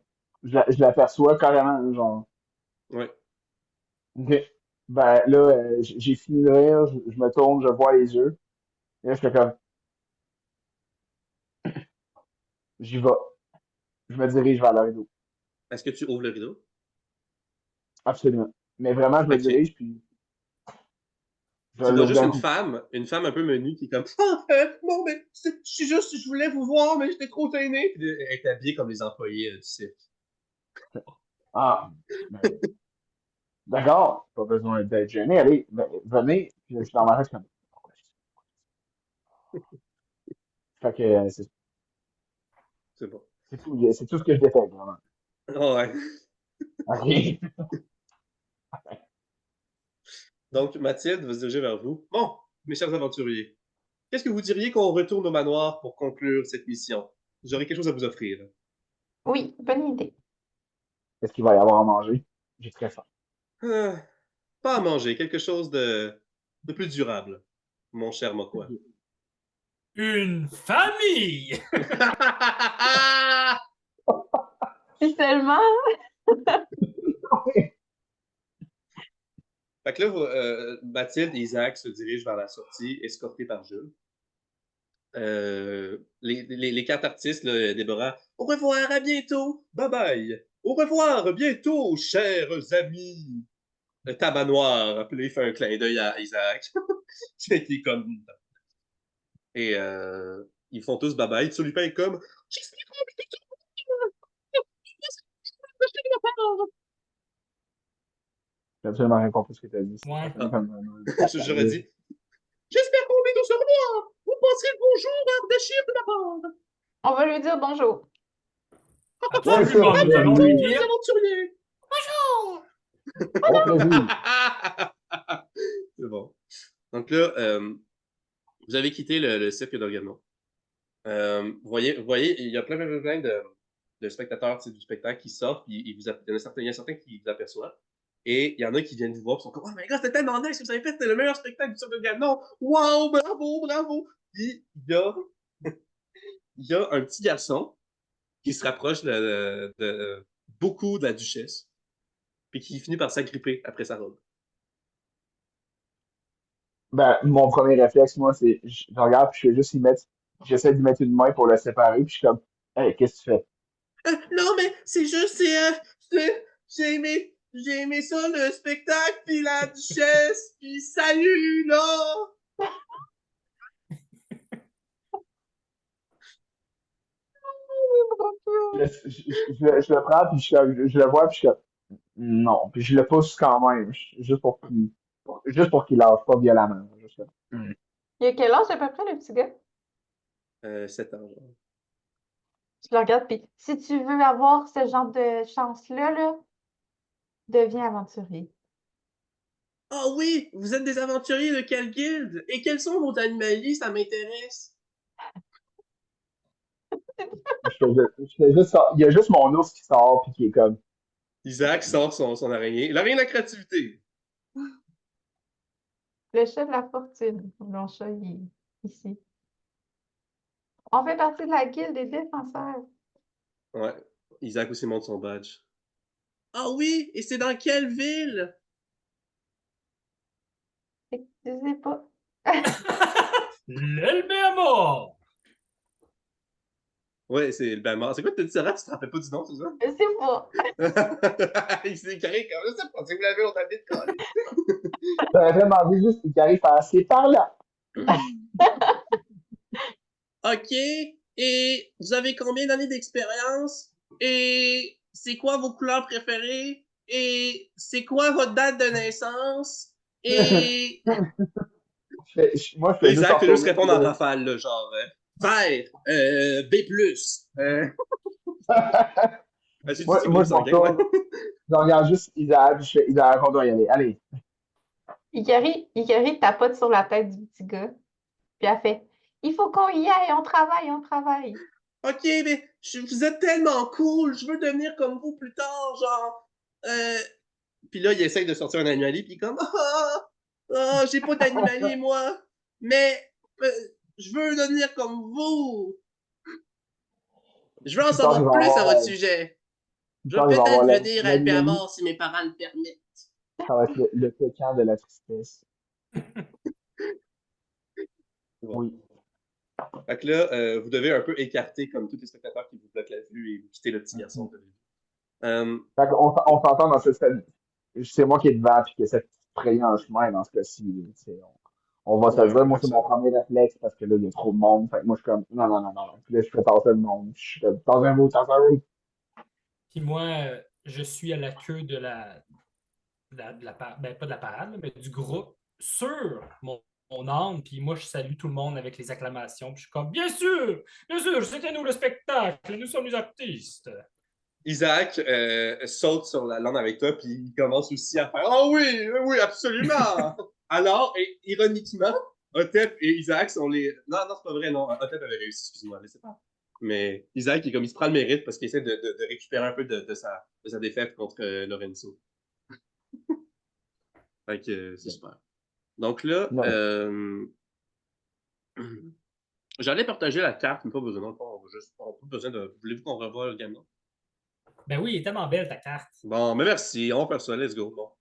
Speaker 2: je l'aperçois carrément, genre.
Speaker 1: Ouais.
Speaker 2: OK. Ben là, j'ai fini de rire, je me tourne, je vois les yeux. Et là, je fais comme, j'y vais. Je me dirige vers le rideau.
Speaker 1: Est-ce que tu ouvres le rideau?
Speaker 2: Absolument. Mais vraiment, je me
Speaker 1: Fait que
Speaker 2: dirige, puis je
Speaker 1: tu vois
Speaker 2: l'ouvre
Speaker 1: juste
Speaker 2: d'un coup.
Speaker 1: une femme un peu menue qui est comme non, mais je suis juste, je voulais vous voir, mais j'étais trop gêné. Puis elle est habillée comme les employés du cirque.
Speaker 2: Ah, ben, d'accord, pas besoin d'être gêné. Allez, venez. Puis je suis dans ma tête comme, pourquoi fait que
Speaker 1: C'est bon.
Speaker 2: c'est tout ce que je détecte, vraiment.
Speaker 1: Ah ouais.
Speaker 2: OK.
Speaker 1: Donc, Mathilde va se diriger vers vous. Bon, mes chers aventuriers, qu'est-ce que vous diriez qu'on retourne au manoir pour conclure cette mission? J'aurais quelque chose à vous offrir.
Speaker 4: Oui, bonne idée.
Speaker 2: Qu'est-ce qu'il va y avoir à manger? J'ai très faim.
Speaker 1: Ah, pas à manger, quelque chose de plus durable, mon cher Mokwa.
Speaker 3: Une famille!
Speaker 4: Si seulement.
Speaker 1: Fait que là, Mathilde et Isaac se dirigent vers la sortie, escortés par Jules. Les quatre artistes, là, Déborah, au revoir, à bientôt, bye bye. Au revoir, bientôt, chers amis. Le tabac noir, puis là, il fait un clin d'œil à Isaac. Qui est comme. Et ils font tous bye bye. Lupin est comme. J'espère
Speaker 2: J'ai absolument rien compris ce que tu as dit.
Speaker 3: Ouais.
Speaker 1: J'aurais dit. J'espère qu'on est au revoir. Vous passerez le bonjour à Ardachir de la part.
Speaker 4: On va lui dire bonjour.
Speaker 3: Absolument, nous allons lui dire.
Speaker 1: Aventuriers.
Speaker 2: Au plaisir.
Speaker 1: C'est bon. Donc là, vous avez quitté le cirque d'Organon. Vous voyez, il y a plein de spectateurs du spectacle qui sortent, puis il y en a certains qui vous aperçoivent. Et il y en a qui viennent vous voir, qui sont comme oh my god, c'était tellement nice ce que vous avez fait, c'était le meilleur spectacle du cirque d'Organon. Wow, bravo, bravo. Puis il y a un petit garçon qui se rapproche beaucoup de la duchesse, puis qui finit par s'agripper après sa robe.
Speaker 2: Ben, mon premier réflexe, moi, c'est, je regarde, puis je fais juste y mettre, j'essaie d'y mettre une main pour le séparer, puis je suis comme, hey, qu'est-ce que tu fais?
Speaker 1: Non, mais c'est juste, j'ai aimé j'ai aimé ça, le spectacle, puis la duchesse, puis salut, Luna!
Speaker 2: Je le prends, puis je le vois, puis je suis comme, non. Puis je le pousse quand même, juste pour qu'il lâche pas violemment. Juste comme,
Speaker 4: Il a quel âge à peu près, le petit gars?
Speaker 1: 7 ans, genre.
Speaker 4: Je le regarde, puis si tu veux avoir ce genre de chance-là, là, deviens aventurier.
Speaker 1: Ah oui, vous êtes des aventuriers de quelle guilde? Et quels sont vos animaliers, ça m'intéresse.
Speaker 2: il y a juste mon ours qui sort, puis qui est comme,
Speaker 1: Isaac sort son araignée. L'araignée de la créativité.
Speaker 4: Le chat de la fortune. Mon chat, il est ici. On fait partie de la guilde des défenseurs.
Speaker 1: Ouais. Isaac aussi monte son badge. Ah oui, et c'est dans quelle ville?
Speaker 4: Je sais pas.
Speaker 3: L'Elbéamo!
Speaker 1: Ouais, c'est le Bamar. C'est quoi t'as dit, Sarah? Tu te rappelles pas du nom, c'est ça?
Speaker 4: Je sais pas.
Speaker 1: Il s'est carré comme je sais pas, si vous l'avez, on t'a dit de coller.
Speaker 2: j'aurais demandé juste qu'il arrive à passer par là.
Speaker 1: OK. Et vous avez combien d'années d'expérience? Et c'est quoi vos couleurs préférées? Et c'est quoi votre date de naissance? Et
Speaker 2: Moi, je fais juste
Speaker 1: Isaac fait juste répondre en
Speaker 2: orthographe.
Speaker 1: rafale, là, genre vert, B+. J'ai dit
Speaker 2: Moi,
Speaker 1: C+,
Speaker 2: je
Speaker 1: en
Speaker 2: m'en
Speaker 1: game, ouais.
Speaker 2: tourne, je regarde juste Isaac, je fais Isaac, on doit y aller. Allez.
Speaker 4: Ikari tapote sur la tête du petit gars. Puis elle fait il faut qu'on y aille, on travaille, on travaille.
Speaker 1: OK, mais vous êtes tellement cool, je veux devenir comme vous plus tard, genre. Puis là, il essaye de sortir un animalier, puis il est comme j'ai pas d'animalier, moi, mais je veux devenir comme vous. Je veux en
Speaker 2: Plus tard, il
Speaker 1: savoir
Speaker 2: va
Speaker 1: plus à
Speaker 2: avoir,
Speaker 1: votre sujet.
Speaker 2: plus
Speaker 1: Je vais
Speaker 2: tard, il va avoir
Speaker 1: peut-être venir à
Speaker 2: l'animalie.
Speaker 1: Albiamor si mes parents le permettent.
Speaker 2: Ça va être le pécan de la tristesse.
Speaker 1: Bon.
Speaker 2: Oui.
Speaker 1: Fait que là, vous devez un peu écarter comme tous les spectateurs qui vous bloquent la vue et vous quitter le petit garçon de vue.
Speaker 2: Fait on s'entend dans cette scène. C'est moi qui est devant, puis que cette frayer un chemin dans ce cas-ci. Tu sais, on va se le
Speaker 1: Ouais,
Speaker 2: dire. Moi, c'est
Speaker 1: ça.
Speaker 2: mon premier réflexe parce que là, il y a trop de monde. Fait que moi, je suis comme, non, non, non, non. Puis là, je fais passer le monde. Je suis comme, dans un mot, dans un mot.
Speaker 3: Puis moi, je suis à la queue de ben, pas de la parade, mais du groupe sur mon âne. Puis moi, je salue tout le monde avec les acclamations. Puis je suis comme, bien sûr, c'était nous le spectacle, nous sommes les artistes.
Speaker 1: Isaac saute sur la lande avec toi, puis il commence aussi à faire oh oui, oui, absolument! Alors, ironiquement, Otep et Isaac sont les. Non, non, c'est pas vrai, non. Otep avait réussi, excuse-moi, laissez pas. Mais Isaac, il se prend le mérite parce qu'il essaie de récupérer un peu de sa défaite contre Lorenzo. Fait que c'est super. Donc là,
Speaker 2: Ouais.
Speaker 1: j'allais partager la carte, mais pas besoin. On n'a pas besoin de. Voulez-vous qu'on revoie le gamin?
Speaker 3: Ben oui, il est tellement belle ta carte.
Speaker 1: Bon, mais merci, on va faire ça, let's go. Bon.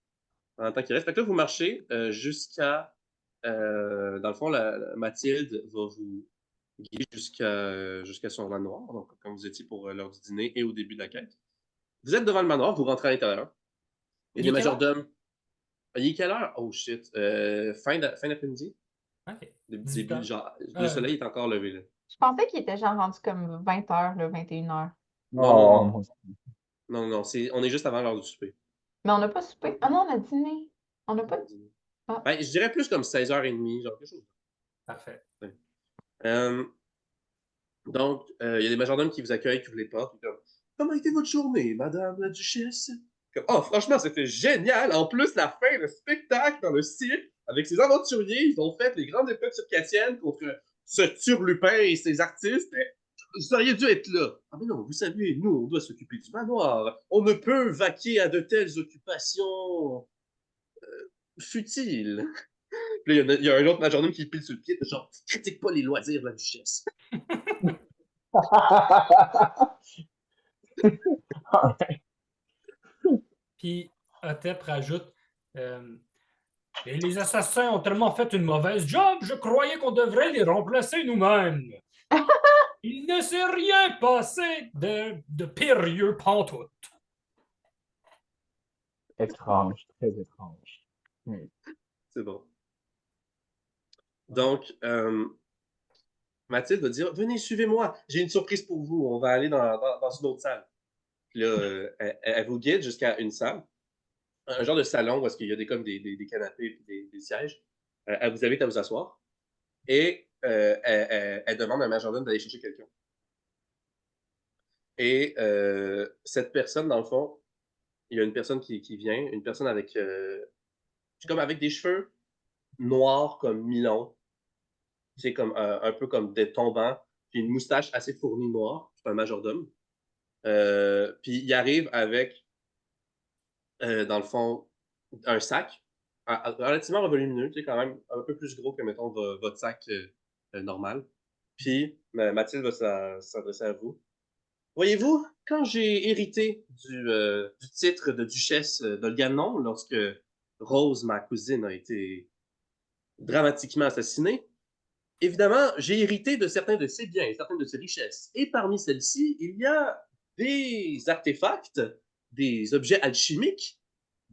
Speaker 1: En tant qu'il reste. Fait que là, vous marchez jusqu'à. Dans le fond, Mathilde va vous guider jusqu'à son manoir, donc comme vous étiez pour l'heure du dîner et au début de la quête. Vous êtes devant le manoir, vous rentrez à l'intérieur. Et
Speaker 3: Il
Speaker 1: les
Speaker 3: est quelle heure?
Speaker 1: majordomes. Il est quelle heure? Oh shit. Fin d'après-midi?
Speaker 3: OK.
Speaker 1: Début,
Speaker 3: 18
Speaker 1: genre, le
Speaker 3: heures.
Speaker 1: soleil est encore levé, là.
Speaker 4: Je pensais qu'il était genre rendu comme 20h, 21h.
Speaker 1: Non,
Speaker 2: moi,
Speaker 1: non, on est juste avant l'heure du souper.
Speaker 4: Mais on n'a pas soupé. Ah non, on a dîné. On n'a pas. Ah.
Speaker 1: Ben, je dirais plus comme 16h30, genre quelque chose.
Speaker 3: Parfait.
Speaker 1: Donc, il y a des majordomes qui vous accueillent, qui vous les portent. Comme, comment a été votre journée, madame la duchesse? Comme, oh, franchement, c'était génial. En plus, la fin, le spectacle dans le cirque, avec ces aventuriers, ils ont fait les grandes épreuves circassiennes contre ce turlupin et ses artistes. Mais vous auriez dû être là. Ah, mais non, vous savez, nous, on doit s'occuper du manoir. On ne peut vaquer à de telles occupations futiles. Puis là, il y a un autre majordome qui pile sur le pied, genre, critique pas les loisirs de la duchesse.
Speaker 3: Puis Otep rajoute et les assassins ont tellement fait une mauvaise job, je croyais qu'on devrait les remplacer nous-mêmes. Il ne s'est rien passé de périlleux pantoute.
Speaker 2: Étrange, très étrange.
Speaker 1: C'est bon. Donc, Mathilde va dire venez, suivez-moi, j'ai une surprise pour vous, on va aller dans une autre salle. Puis là, elle vous guide jusqu'à une salle, un genre de salon où est-ce qu'il y a comme des canapés et des sièges. Elle vous invite à vous asseoir et elle demande à un majordome d'aller chercher quelqu'un. Et cette personne, dans le fond, il y a une personne qui vient, une personne avec, comme avec des cheveux noirs comme mi-longs, c'est comme un peu comme des tombants, puis une moustache assez fournie noire, c'est un majordome. Puis il arrive avec, dans le fond, un sac relativement volumineux, tu sais, quand même un peu plus gros que, mettons, votre sac normal. Puis Mathilde va s'adresser à vous. Voyez-vous, quand j'ai hérité du titre de duchesse d'Olganon, lorsque Rose, ma cousine, a été dramatiquement assassinée, évidemment, j'ai hérité de certains de ses biens, certaines de ses richesses. Et parmi celles-ci, il y a des artefacts, des objets alchimiques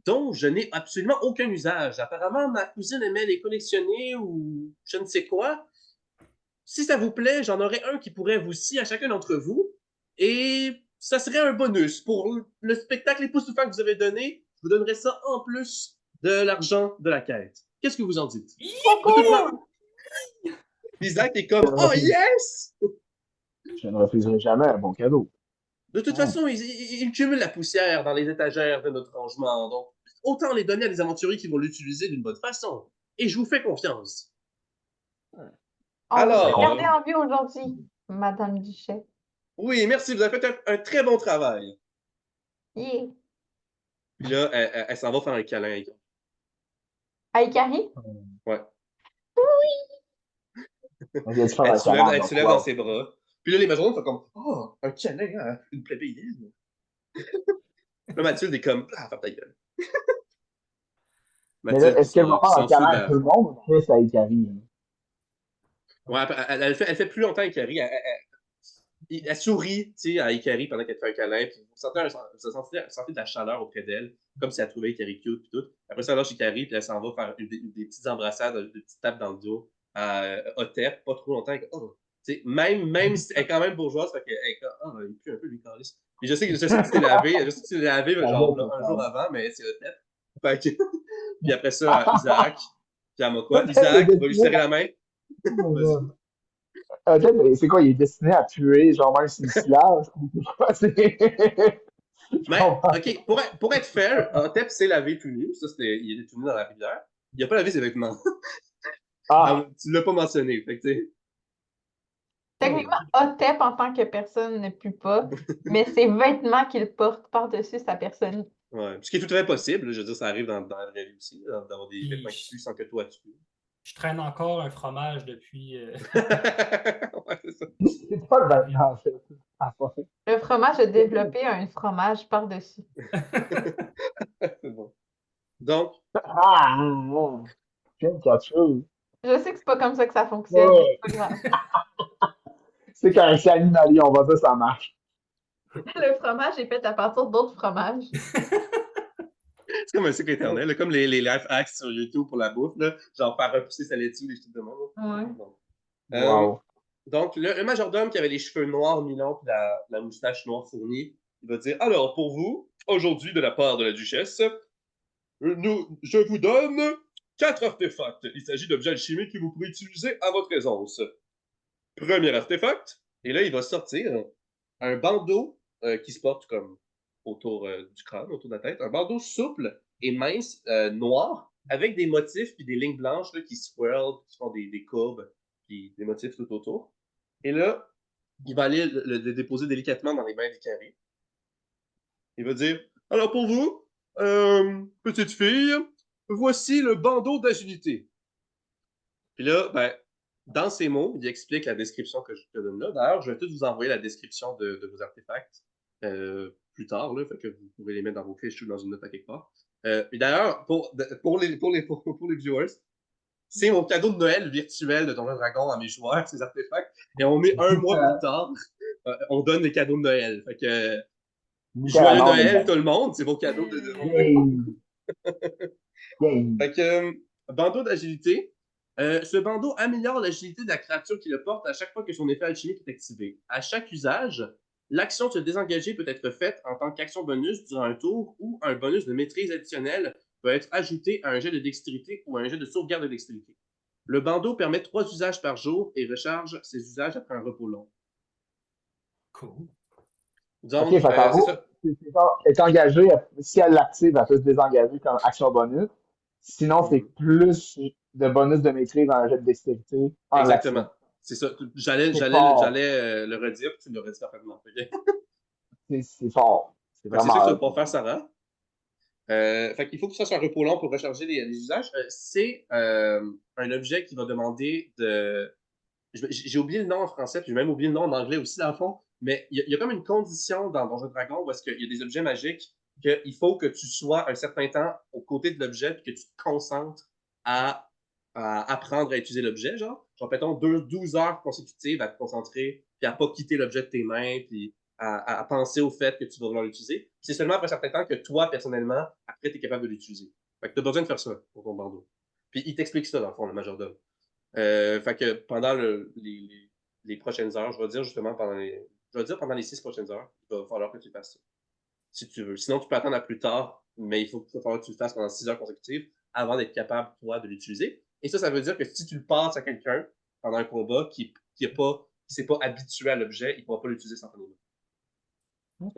Speaker 1: dont je n'ai absolument aucun usage. Apparemment, ma cousine aimait les collectionner ou je ne sais quoi. Si ça vous plaît, j'en aurais un qui pourrait vous scier à chacun d'entre vous. Et ça serait un bonus. Pour le spectacle époustouflant que vous avez donné, je vous donnerais ça en plus de l'argent de la quête. Qu'est-ce que vous en dites? Isaac est comme oh yes!
Speaker 2: Je ne refuserai jamais un bon cadeau.
Speaker 1: De toute façon, il cumule la poussière dans les étagères de notre rangement. Donc, autant les donner à des aventuriers qui vont l'utiliser d'une bonne façon. Et je vous fais confiance.
Speaker 4: On vous a
Speaker 1: Alors,
Speaker 4: gardé en vie aujourd'hui, Madame Duchesse.
Speaker 1: oui, merci, vous avez fait un très bon travail.
Speaker 4: Yeah.
Speaker 1: Puis là, elle s'en va faire un câlin.
Speaker 4: À Ikari?
Speaker 1: Ouais.
Speaker 2: Il a dû faire
Speaker 1: Elle
Speaker 2: un
Speaker 1: se lève,
Speaker 2: canard,
Speaker 1: elle
Speaker 2: donc,
Speaker 1: se lève
Speaker 2: wow.
Speaker 1: dans ses bras. Puis là, les majordomes sont comme oh, un câlin, hein, une plébéienne. Là, Mathilde est comme ah, ferme ta gueule.
Speaker 2: Mais là,
Speaker 1: Mathilde
Speaker 2: est-ce qu'elle va faire un
Speaker 1: s'en fout
Speaker 2: câlin à tout le monde ou juste à Ikari?
Speaker 1: Ouais, elle fait plus longtemps qu'Ikari. Elle sourit, tu sais, à Ikari pendant qu'elle te fait un câlin, puis vous sentez de la chaleur auprès d'elle, comme si elle trouvait Ikari cute, puis tout. Après ça, elle lâche Ikari, puis elle s'en va faire des petites embrassades, des petites tapes dans le dos à Otep, pas trop longtemps. Oh, tu sais, même si elle est quand même bourgeoise, fait qu'elle est comme, oh, il pue un peu, lui, Carlis. Puis je sais que tu t'es lavé, genre, là, un jour avant, mais c'est Otep. Fait que, puis après ça, Isaac, puis Amakwa. Isaac va lui serrer la main. Vas-y.
Speaker 2: C'est quoi, il est destiné à tuer, genre même si c'est là?
Speaker 1: Mais, OK, pour être fair, Otep s'est lavé tout nu. Ça, il était tout nu dans la rivière. Il a pas lavé ses vêtements.
Speaker 2: Ah,
Speaker 1: Tu l'as pas mentionné. Fait que, tu sais.
Speaker 4: Techniquement, Otep en tant que personne ne pue pas, mais ses vêtements qu'il porte par-dessus sa personne.
Speaker 1: Ouais. Ce qui est tout à fait possible. Je veux dire, ça arrive dans la vraie vie aussi, d'avoir des vêtements qui puent sans que toi tu pues.
Speaker 3: Je traîne encore un fromage depuis.
Speaker 1: Ouais, c'est ça.
Speaker 2: c'est pas le vêtement, en fait. Ah, pas fait.
Speaker 4: Le fromage a développé un fromage par-dessus.
Speaker 1: C'est bon. Donc,
Speaker 2: Ah, j'aime quelque chose.
Speaker 4: Je sais que c'est pas comme ça que ça fonctionne,
Speaker 2: Ouais.
Speaker 4: mais c'est pas grave.
Speaker 2: C'est qu'un animalier, on va dire, ça marche.
Speaker 4: Le fromage est fait à partir d'autres fromages.
Speaker 1: c'est comme un cycle éternel, là, comme les life hacks sur YouTube pour la bouffe, là, genre faire repousser sa laitue, les trucs de même.
Speaker 4: Ouais.
Speaker 1: Bon.
Speaker 2: Wow.
Speaker 1: Donc, le majordome qui avait les cheveux noirs mi-longs et la moustache noire fournie, il va dire alors, pour vous, aujourd'hui, de la part de la duchesse, je vous donne 4 artefacts. Il s'agit d'objets alchimiques que vous pourrez utiliser à votre aisance. Premier artefact, et là, il va sortir un bandeau qui se porte comme autour du crâne, autour de la tête, un bandeau souple et mince, noir, avec des motifs puis des lignes blanches là, qui swirlent, qui font des courbes, puis des motifs tout autour. Et là, il va aller le déposer délicatement dans les mains d'Ikari. Il va dire alors pour vous, petite fille, voici le bandeau d'agilité. Puis là, ben, dans ces mots, il explique la description que je te donne là. D'ailleurs, je vais tout vous envoyer la description de vos artefacts plus tard, là, fait que vous pourrez les mettre dans vos fiches ou dans une note à quelque part. Et d'ailleurs, pour les viewers, c'est mon cadeau de Noël virtuel de Donjon Dragon à mes joueurs, ces artefacts. Et on est un mois plus tard, on donne les cadeaux de Noël. Fait que Joyeux
Speaker 2: Littéralement,
Speaker 1: Noël, tout le monde, c'est vos cadeaux de Noël.
Speaker 2: Yay!
Speaker 1: Fait que, bandeau d'agilité. Ce bandeau améliore l'agilité de la créature qui le porte à chaque fois que son effet alchimique est activé. À chaque usage, l'action de se désengager peut être faite en tant qu'action bonus durant un tour ou un bonus de maîtrise additionnel peut être ajouté à un jet de dextérité ou à un jet de sauvegarde de dextérité. Le bandeau permet 3 usages par jour et recharge ses usages après un repos long.
Speaker 3: Cool.
Speaker 1: Donc,
Speaker 2: Ok, fait qu'en
Speaker 1: c'est
Speaker 2: gros,
Speaker 1: ça.
Speaker 2: est engagée, si elle l'active, elle peut se désengager comme action bonus. Sinon, c'est plus de bonus de maîtrise dans un jet de dextérité en
Speaker 1: Exactement.
Speaker 2: l'activant.
Speaker 1: C'est ça. J'allais
Speaker 2: C'est fort.
Speaker 1: le redire, puis tu l'aurais dit parfaitement. Okay?
Speaker 2: C'est fort. C'est
Speaker 1: Fait que c'est ça que tu vas
Speaker 2: vraiment.
Speaker 1: pouvoir faire, Sarah. Fait qu'il faut que tu fasses un repos long pour recharger les usages. C'est un objet qui va demander de. J'ai oublié le nom en français, puis j'ai même oublié le nom en anglais aussi, dans le fond. Mais il y a comme une condition dans Donjons et Dragons où est-ce qu'il y a des objets magiques qu'il faut que tu sois un certain temps aux côtés de l'objet puis que tu te concentres à, à apprendre à utiliser l'objet, genre. Genre, mettons, 12 heures consécutives à te concentrer puis à pas quitter l'objet de tes mains puis à penser au fait que tu vas vouloir l'utiliser. C'est seulement après un certain temps que toi, personnellement, après, tu es capable de l'utiliser. Fait que tu as besoin de faire ça pour ton bandeau. Puis il t'explique ça, dans le fond, le majordome. Fait que pendant les prochaines heures, je vais dire justement pendant les 6 prochaines heures, il va falloir que tu fasses ça. Si tu veux. Sinon, tu peux attendre à plus tard, mais il va falloir que tu le fasses pendant 6 heures consécutives avant d'être capable, toi, de l'utiliser. Et ça veut dire que si tu le passes à quelqu'un pendant un combat qui s'est pas habitué à l'objet, il ne pourra pas l'utiliser instantanément.
Speaker 2: Ok.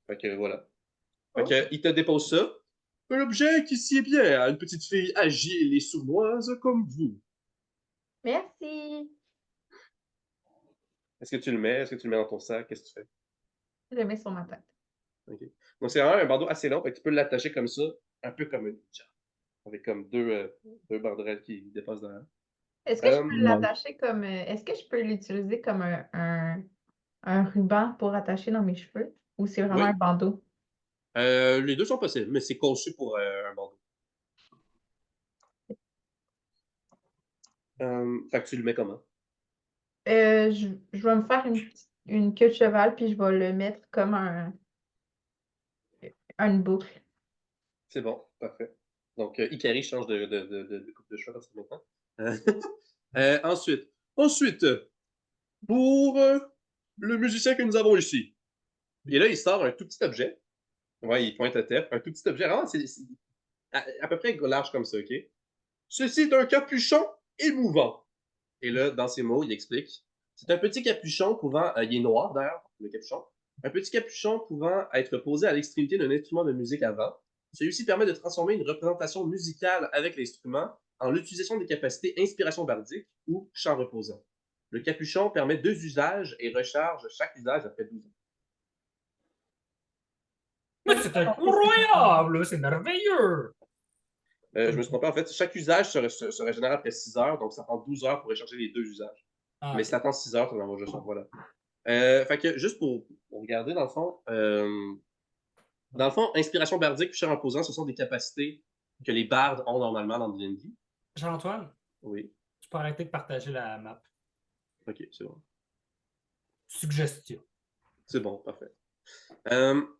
Speaker 1: Fait que voilà. Fait que, il te dépose ça. Un objet qui sied bien à une petite fille agile et sournoise comme vous.
Speaker 4: Merci.
Speaker 1: Est-ce que tu le mets? Est-ce que tu le mets dans ton sac? Qu'est-ce que tu fais?
Speaker 4: Je le mets sur ma tête.
Speaker 1: Okay. Donc, c'est vraiment un bandeau assez long, fait que tu peux l'attacher comme ça, un peu comme une jambe, avec comme deux banderelles qui dépassent derrière.
Speaker 4: Est-ce que je peux
Speaker 2: Nice.
Speaker 4: l'attacher comme. Est-ce que je peux l'utiliser comme un ruban pour attacher dans mes cheveux? Ou c'est vraiment un
Speaker 1: Oui,
Speaker 4: bandeau?
Speaker 1: les deux sont possibles, mais c'est conçu pour un bandeau. Fait que tu le mets comment?
Speaker 4: Je vais me faire une queue de cheval, puis je vais le mettre comme une boucle.
Speaker 1: C'est bon, parfait. Donc, Ikari change de coupe de cheveux maintenant. Ensuite, pour le musicien que nous avons ici. Et là, il sort un tout petit objet. Ouais, il pointe à terre. Un tout petit objet. Vraiment, c'est à peu près large comme ça, OK? Ceci est un capuchon émouvant. Et là, dans ces mots, il explique. C'est un petit capuchon pouvant, il est noir d'ailleurs, le capuchon. Un petit capuchon pouvant être posé à l'extrémité d'un instrument de musique avant. Celui-ci permet de transformer une représentation musicale avec l'instrument en l'utilisation des capacités inspiration bardique ou chant reposant. Le capuchon permet 2 usages et recharge chaque usage après 12 ans.
Speaker 3: Mais c'est incroyable! C'est merveilleux!
Speaker 1: Je me suis trompé, en fait, chaque usage se régénère après 6 heures, donc ça prend 12 heures pour recharger les 2 usages.
Speaker 3: Ah,
Speaker 1: Mais
Speaker 3: ok.
Speaker 1: si t'attends 6 heures, ça en va juste voilà. Fait que juste pour regarder, dans le fond, inspiration bardique puis chant imposant, ce sont des capacités que les bardes ont normalement dans D&D.
Speaker 3: Jean-Antoine,
Speaker 1: Oui.
Speaker 3: tu peux arrêter de partager la map.
Speaker 1: Ok, c'est bon.
Speaker 3: Suggestion.
Speaker 1: C'est bon, parfait.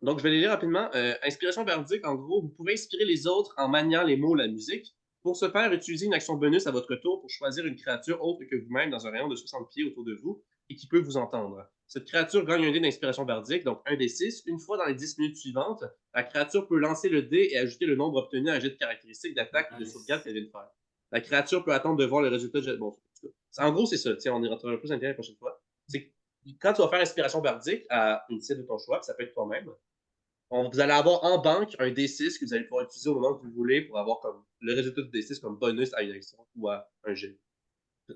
Speaker 1: Donc, je vais les lire rapidement. Inspiration bardique, en gros, vous pouvez inspirer les autres en maniant les mots, la musique. Pour ce faire, utilisez une action bonus à votre tour pour choisir une créature autre que vous-même dans un rayon de 60 pieds autour de vous et qui peut vous entendre. Cette créature gagne un dé d'inspiration bardique, donc un des 6. Une fois dans les 10 minutes suivantes, la créature peut lancer le dé et ajouter le nombre obtenu à un jet de caractéristiques d'attaque ou de sauvegarde qu'elle vient de faire. La créature peut attendre de voir le résultat de jet. Bon, en gros, c'est ça. Tiens, on y rentrera plus en détail la prochaine fois. C'est quand tu vas faire inspiration bardique à une cible de ton choix, ça peut être toi-même, vous allez avoir en banque un D6 que vous allez pouvoir utiliser au moment que vous voulez pour avoir comme le résultat du D6 comme bonus à une action ou à un jet.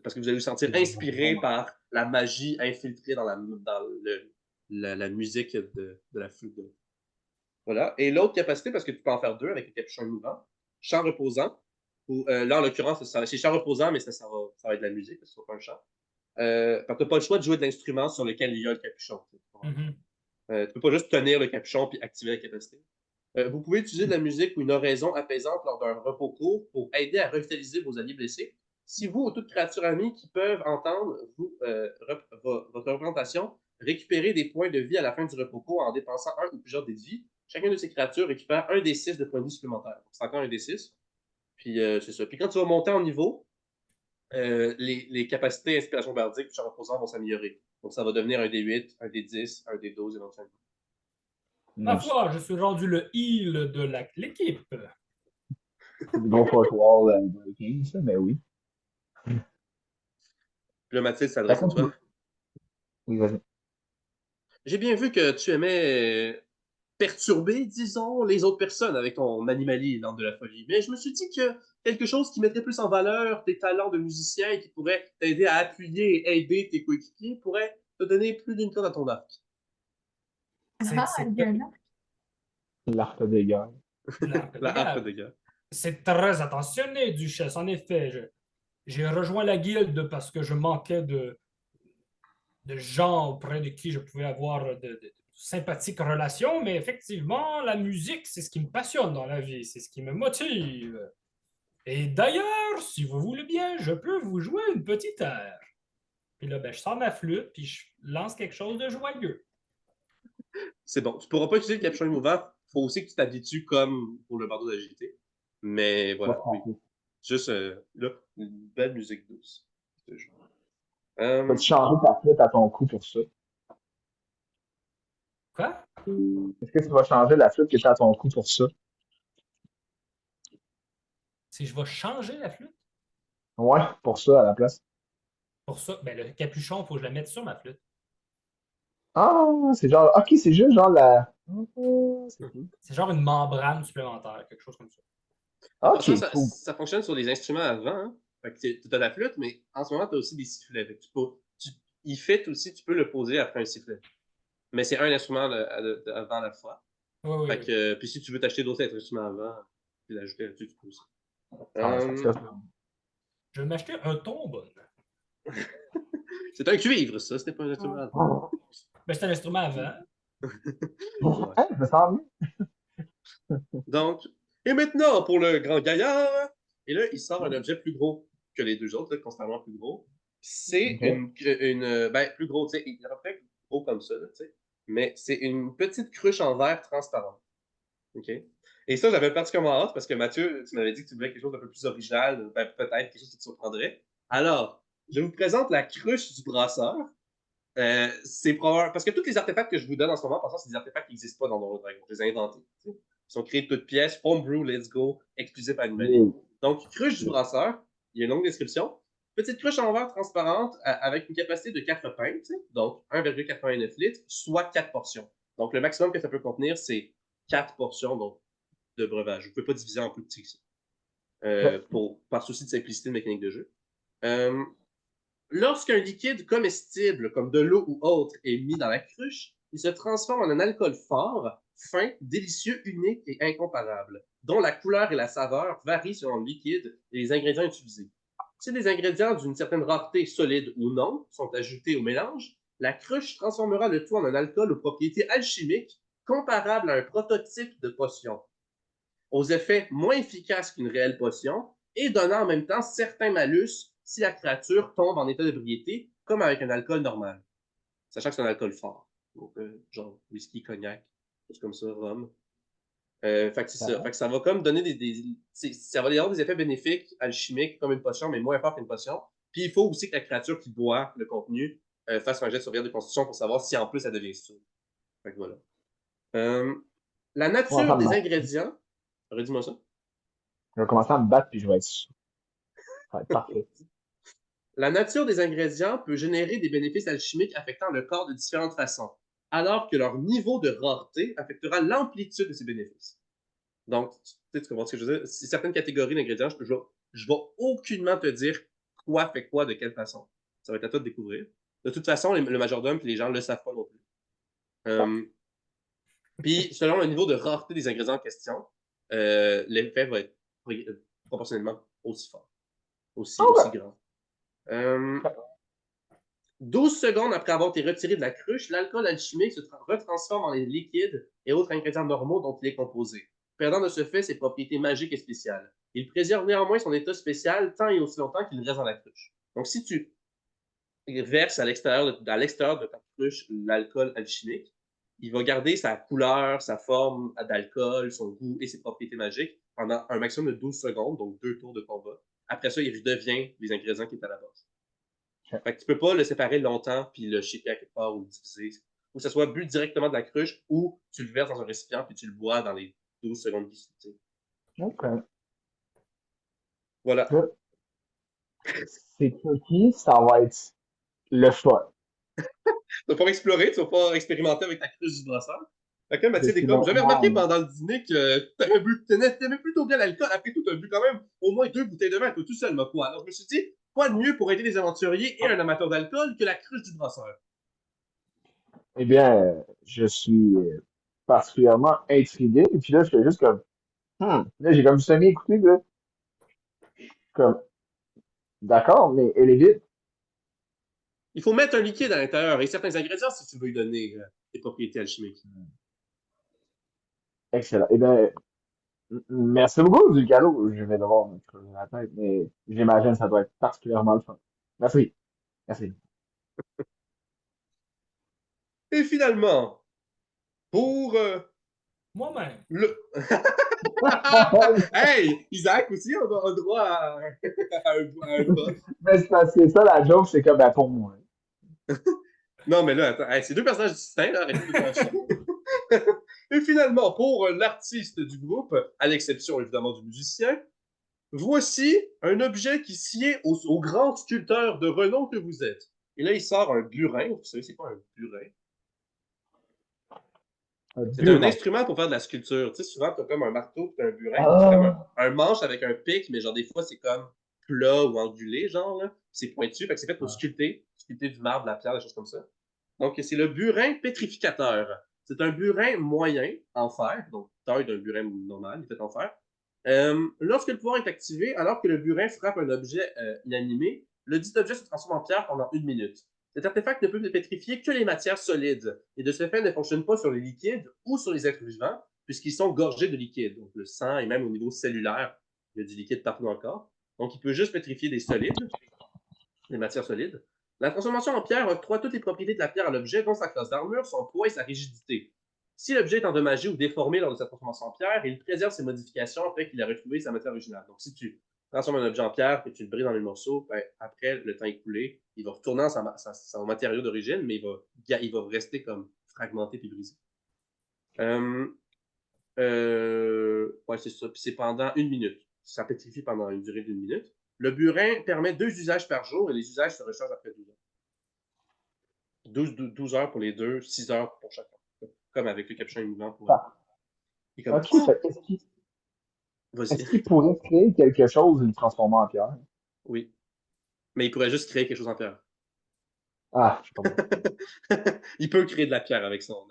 Speaker 1: Parce que vous allez vous sentir inspiré par la magie infiltrée dans la musique de la flûte. Voilà. Et l'autre capacité, parce que tu peux en faire deux avec le capuchon mouvant, chant reposant. Là, en l'occurrence, c'est chant reposant, mais ça va être de la musique, parce que c'est pas un chant. Tu n'as pas le choix de jouer de l'instrument sur lequel il y a le capuchon. Tu peux pas juste tenir le capuchon puis activer la capacité. Vous pouvez utiliser de la musique ou une oraison apaisante lors d'un repos court pour aider à revitaliser vos alliés blessés. Si vous ou toute créature amie qui peuvent entendre votre représentation récupérer des points de vie à la fin du repos en dépensant un ou plusieurs dés de vie. Chacune de ces créatures récupère un des 6 de points de vie supplémentaires. C'est encore un des 6. Puis c'est ça. Puis quand tu vas monter en niveau, les capacités inspiration bardique et reposant vont s'améliorer. Donc ça va devenir un des 8, un des 10, un des 12 éventuellement.
Speaker 3: Ma foi, je suis rendu le heal de l'équipe.
Speaker 2: C'est du gros folklore américain, ça, mais oui.
Speaker 1: Puis là, Mathilde s'adresse à toi.
Speaker 2: Oui, vas-y.
Speaker 1: J'ai bien vu que tu aimais perturber, disons, les autres personnes avec ton animalier dans de la folie. Mais je me suis dit que quelque chose qui mettrait plus en valeur tes talents de musicien et qui pourrait t'aider à appuyer et aider tes coéquipiers pourrait te donner plus d'une corde à ton arc.
Speaker 3: C'est
Speaker 4: il y a un arc.
Speaker 2: L'art des guerres.
Speaker 1: La harpe de guerre.
Speaker 3: C'est très attentionné, Duchesse. En effet, j'ai rejoint la guilde parce que je manquais de gens auprès de qui je pouvais avoir de sympathiques relations, mais effectivement, la musique, c'est ce qui me passionne dans la vie, c'est ce qui me motive. Et d'ailleurs, si vous voulez bien, je peux vous jouer une petite air. Puis là, je sors ma flûte, puis je lance quelque chose de joyeux.
Speaker 1: C'est bon. Tu pourras pas utiliser le capuchon émouvant. Il faut aussi que tu t'habitues comme pour le bardeau d'agilité. Mais voilà. Oui. Juste là, une belle musique douce.
Speaker 2: Peux-tu changer ta flûte à ton cou pour ça?
Speaker 3: Quoi?
Speaker 2: Est-ce que tu vas changer la flûte que tu as à ton cou pour ça?
Speaker 3: Si je vais changer la flûte?
Speaker 2: Ouais, pour ça à la place.
Speaker 3: Pour ça, le capuchon, il faut que je la mette sur ma flûte.
Speaker 2: Ah, c'est genre. Ok, c'est juste genre la. C'est cool.
Speaker 3: C'est genre une membrane supplémentaire, quelque chose comme ça.
Speaker 2: Ok,
Speaker 1: cool. Ça fonctionne sur les instruments avant. Hein? Fait que tu as la flûte, mais en ce moment, tu as aussi des sifflets. Fait que il fit aussi, tu peux le poser après un sifflet. Mais c'est un instrument avant la fois.
Speaker 3: Oui,
Speaker 1: fait que, puis si tu veux t'acheter d'autres instruments avant, puis l'ajouter là-dessus, tu peux aussi.
Speaker 3: Je vais m'acheter un trombone.
Speaker 1: C'est un cuivre, ça. C'était pas un instrument avant.
Speaker 3: C'est un instrument avant.
Speaker 2: Je me sens bien.
Speaker 1: Donc, et maintenant, pour le grand gaillard, et là, il sort un objet plus gros que les deux autres, là, constamment plus gros. C'est plus gros, tu sais, il est à peu près gros comme ça, tu sais, mais c'est une petite cruche en verre transparente. OK? Et ça, j'avais particulièrement hâte parce que Mathieu, tu m'avais dit que tu voulais quelque chose d'un peu plus original, peut-être quelque chose qui te surprendrait. Alors, je vous présente la cruche du brasseur. C'est probable parce que tous les artefacts que je vous donne en ce moment, c'est des artefacts qui n'existent pas dans Donjon Dragon. Je les ai inventés. Ils sont créés de toutes pièces, homebrew, let's go, exclusif à animalier. Donc, cruche du brasseur, il y a une longue description. Petite cruche en verre transparente avec une capacité de 4 pintes, donc 1,89 litres, soit 4 portions. Donc, le maximum que ça peut contenir, c'est 4 portions donc, de breuvage. Vous ne pouvez pas diviser en plus petit que ça. Par souci de simplicité de mécanique de jeu. Lorsqu'un liquide comestible, comme de l'eau ou autre, est mis dans la cruche, il se transforme en un alcool fort, fin, délicieux, unique et incomparable, dont la couleur et la saveur varient selon le liquide et les ingrédients utilisés. Si des ingrédients d'une certaine rareté solide ou non sont ajoutés au mélange, la cruche transformera le tout en un alcool aux propriétés alchimiques comparables à un prototype de potion, aux effets moins efficaces qu'une réelle potion et donnant en même temps certains malus si la créature tombe en état d'ébriété, comme avec un alcool normal. Sachant que c'est un alcool fort. Donc, genre whisky, cognac, choses comme ça, rhum. Fait que c'est ça. Fait que ça va comme donner ça va avoir des effets bénéfiques, alchimiques, comme une potion, mais moins fort qu'une potion. Puis il faut aussi que la créature qui boit le contenu fasse un jet de sauvegarde de constitution pour savoir si en plus elle devient sûre. Fait que voilà. La nature des ingrédients. Redis-moi ça.
Speaker 2: Je vais commencer à me battre puis je vais être sûr. Ça va être parfait.
Speaker 1: La nature des ingrédients peut générer des bénéfices alchimiques affectant le corps de différentes façons, alors que leur niveau de rareté affectera l'amplitude de ces bénéfices. Donc, tu comprends ce que je veux dire? Si certaines catégories d'ingrédients, je vais aucunement te dire quoi fait quoi, de quelle façon. Ça va être à toi de découvrir. De toute façon, le majordome et les gens ne le savent pas non plus. Puis, selon le niveau de rareté des ingrédients en question, l'effet va être proportionnellement aussi fort, aussi grand. 12 secondes après avoir été retiré de la cruche, l'alcool alchimique se retransforme en les liquides et autres ingrédients normaux dont il est composé, perdant de ce fait ses propriétés magiques et spéciales. Il préserve néanmoins son état spécial tant et aussi longtemps qu'il reste dans la cruche. Donc, si tu verse à l'extérieur de ta cruche l'alcool alchimique, il va garder sa couleur, sa forme d'alcool, son goût et ses propriétés magiques pendant un maximum de 12 secondes, donc 2 tours de combat. Après ça, il redevient les ingrédients qui étaient à la base.
Speaker 2: Ok.
Speaker 1: Fait que tu peux pas le séparer longtemps puis le shaker à quelque part ou le diviser. Ou que ce soit bu directement de la cruche ou tu le verses dans un récipient puis tu le bois dans les 12 secondes qui suivent.
Speaker 2: Ok.
Speaker 1: Voilà.
Speaker 2: Là, c'est tricky, ça va être le fun.
Speaker 1: Tu vas pas explorer, tu vas pas expérimenter avec ta cruche du brasseur. Fait que Mathilde est comme, j'avais
Speaker 2: Moi,
Speaker 1: remarqué pendant le dîner que t'aimais plutôt bien l'alcool. Après tout, t'as bu quand même au moins 2 bouteilles de vin, toi tout seul, ma foi. Alors je me suis dit, quoi de mieux pour aider les aventuriers et un amateur d'alcool que la cruche du brasseur?
Speaker 2: eh bien, je suis particulièrement intrigué. Et puis là, je fais juste comme, là, j'ai comme semi-écouté, là, comme, d'accord, mais elle est vide.
Speaker 1: Il faut mettre un liquide à l'intérieur et certains ingrédients si tu veux lui donner des propriétés alchimiques.
Speaker 2: Excellent. Eh bien, merci beaucoup du cadeau. Je vais devoir me creuser la tête, mais j'imagine que ça doit être particulièrement le fun. Merci. Merci.
Speaker 1: Et finalement, pour
Speaker 3: Moi-même.
Speaker 1: le... Hey, Isaac aussi, on a droit à un boss.
Speaker 2: Mais c'est parce que ça, la joke, c'est comme, ben, pour moi.
Speaker 1: Non, mais là, attends, hey, c'est deux personnages distincts, là, arrêtez de faire chier. Et finalement, pour l'artiste du groupe, à l'exception évidemment du musicien, voici un objet qui sied au grand sculpteur de renom que vous êtes. Et là, il sort un burin. Vous savez, c'est quoi un burin? C'est un
Speaker 2: Burin.
Speaker 1: instrument pour faire de la sculpture. Tu sais, souvent, t'as comme un marteau puis un burin.
Speaker 2: Ah.
Speaker 1: C'est comme un manche avec un pic, mais genre, des fois, c'est comme plat ou angulé, genre, là. C'est pointu, fait que c'est fait pour sculpter du marbre, de la pierre, des choses comme ça. Donc, c'est le burin pétrificateur. C'est un burin moyen en fer, donc taille d'un burin normal, il est fait en fer. Lorsque le pouvoir est activé, alors que le burin frappe un objet inanimé, le dit objet se transforme en pierre pendant 1 minute. Cet artefact ne peut pétrifier que les matières solides, et de ce fait ne fonctionne pas sur les liquides ou sur les êtres vivants, puisqu'ils sont gorgés de liquide. Donc, le sang et même au niveau cellulaire, il y a du liquide partout dans le corps. Donc, il peut juste pétrifier des solides, des matières solides. La transformation en pierre octroie toutes les propriétés de la pierre à l'objet, dont sa classe d'armure, son poids et sa rigidité. Si l'objet est endommagé ou déformé lors de sa transformation en pierre, il préserve ses modifications après qu'il a retrouvé sa matière originale. Donc, si tu transformes un objet en pierre et tu le brises dans les morceaux, ben, après le temps écoulé, il va retourner dans son matériau d'origine, mais il va rester comme fragmenté puis brisé. Ouais, c'est ça. Puis c'est pendant 1 minute. Ça pétrifie pendant une durée d'1 minute. Le burin permet 2 usages par jour et les usages se rechargent après 12 heures. 12 heures pour les deux, 6 heures pour chacun. Comme avec le capuchon mouvant. Et comme,
Speaker 2: Ok, est-ce
Speaker 1: vas-y.
Speaker 2: qu'il pourrait créer quelque chose et le transformer en pierre?
Speaker 1: Oui. Mais il pourrait juste créer quelque chose en pierre.
Speaker 2: Ah, je comprends.
Speaker 1: Il peut créer de la pierre avec son.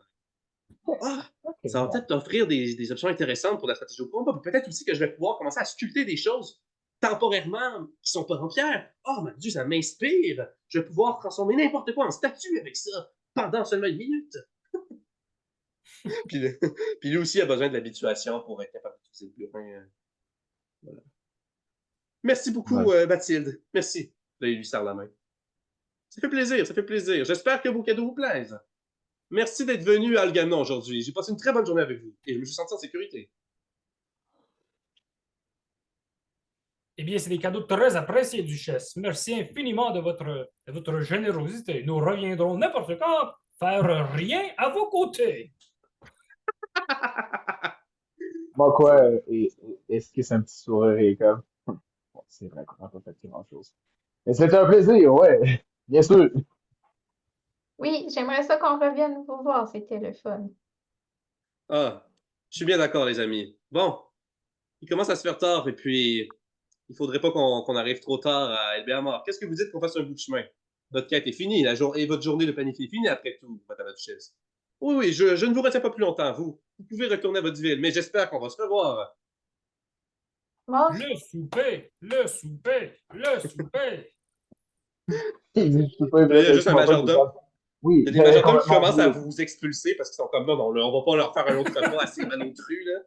Speaker 1: Ah!
Speaker 2: Ok,
Speaker 1: Ça va
Speaker 2: bon.
Speaker 1: peut-être t'offrir des options intéressantes pour la stratégie au combat. Peut-être aussi que je vais pouvoir commencer à sculpter des choses temporairement qui sont pas en pierre. Oh mon Dieu, ça m'inspire! Je vais pouvoir transformer n'importe quoi en statue avec ça pendant seulement 1 minute. puis, puis lui aussi a besoin de l'habituation pour être capable d'utiliser le burin. Voilà. Merci beaucoup,
Speaker 2: Ouais.
Speaker 1: Mathilde. Merci. Là, il lui serre la main. Ça fait plaisir, ça fait plaisir. J'espère que vos cadeaux vous plaisent. Merci d'être venu à Alganon aujourd'hui. J'ai passé une très bonne journée avec vous et je me suis senti en sécurité.
Speaker 3: Eh bien, c'est des cadeaux très appréciés, Duchesse. Merci infiniment de votre générosité. Nous reviendrons n'importe quand faire rien à vos côtés.
Speaker 2: Moi, quoi, est-ce que c'est un petit sourire et comme, bon, c'est vrai qu'on n'a pas fait grand-chose. Mais c'est un plaisir, ouais, bien sûr.
Speaker 4: Oui, j'aimerais ça qu'on revienne vous voir, c'était le fun.
Speaker 1: Ah, je suis bien d'accord, les amis. Bon, il commence à se faire tard et puis il faudrait pas qu'on arrive trop tard à Elbert. Qu'est-ce que vous dites qu'on fasse un bout de chemin? Votre quête est finie, et votre journée de planifier est finie après tout, Madame la Duchesse. Oui, oui, je ne vous retiens pas plus longtemps, vous pouvez retourner à votre ville, mais j'espère qu'on va se revoir.
Speaker 4: Bon,
Speaker 3: Le souper, le souper, le souper.
Speaker 2: Je peux pas
Speaker 1: Là, il y a juste un
Speaker 2: mon pote,
Speaker 1: majordome.
Speaker 2: oui,
Speaker 1: Il y a des
Speaker 2: j'avais
Speaker 1: majordomes qui
Speaker 2: complètement
Speaker 1: commencent à
Speaker 2: oublié.
Speaker 1: vous expulser parce qu'ils sont comme là, non, là, on va pas leur faire un autre repas assez malotru, là.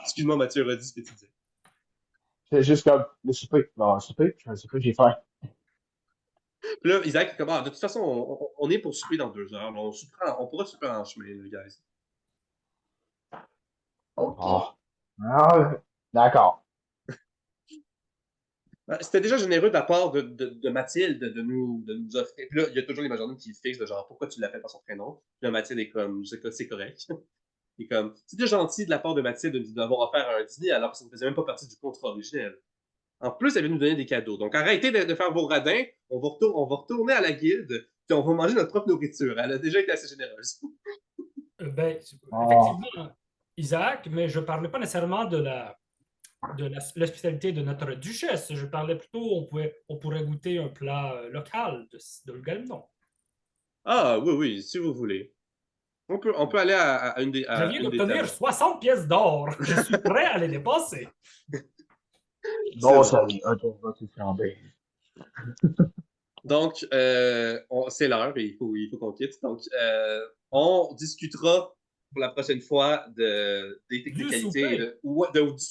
Speaker 1: Excuse-moi, Mathieu, redis ce que tu dis.
Speaker 2: C'est juste comme, le souper. Non, le souper, j'ai faim.
Speaker 1: Puis là, Isaac est comme, de toute façon, on est pour souper dans 2 heures. On pourra souper en chemin, les guys.
Speaker 4: OK.
Speaker 2: Ah. Ah, d'accord.
Speaker 1: C'était déjà généreux de la part de Mathilde de nous offrir. Puis là, il y a toujours les majordomes qui fixent de genre, pourquoi tu l'appelles par son prénom? Puis là, Mathilde est comme, c'est correct. Et comme, c'est déjà gentil de la part de Mathilde de nous avoir offert un dîner alors que ça ne faisait même pas partie du contrat originel. En plus, elle vient nous donner des cadeaux. Donc, arrêtez de faire vos radins. On va retourner à la guilde, puis on va manger notre propre nourriture. Elle a déjà été assez généreuse.
Speaker 3: Ben,
Speaker 2: Ah.
Speaker 3: effectivement, Isaac, mais je ne parlais pas nécessairement de l'hospitalité de notre duchesse. Je parlais plutôt, on pourrait goûter un plat local de le Galenon.
Speaker 1: Ah, oui, si vous voulez. On peut aller à une des
Speaker 3: Je viens
Speaker 1: une des
Speaker 3: d'obtenir
Speaker 1: tables.
Speaker 3: 60 pièces d'or. Je suis prêt à les dépenser.
Speaker 2: Bon,
Speaker 1: C'est
Speaker 2: ça
Speaker 1: bon.
Speaker 2: va. Ok, on va tout flamber.
Speaker 1: Donc, c'est l'heure et il faut qu'on quitte. Donc, on discutera pour la prochaine fois des technicalités du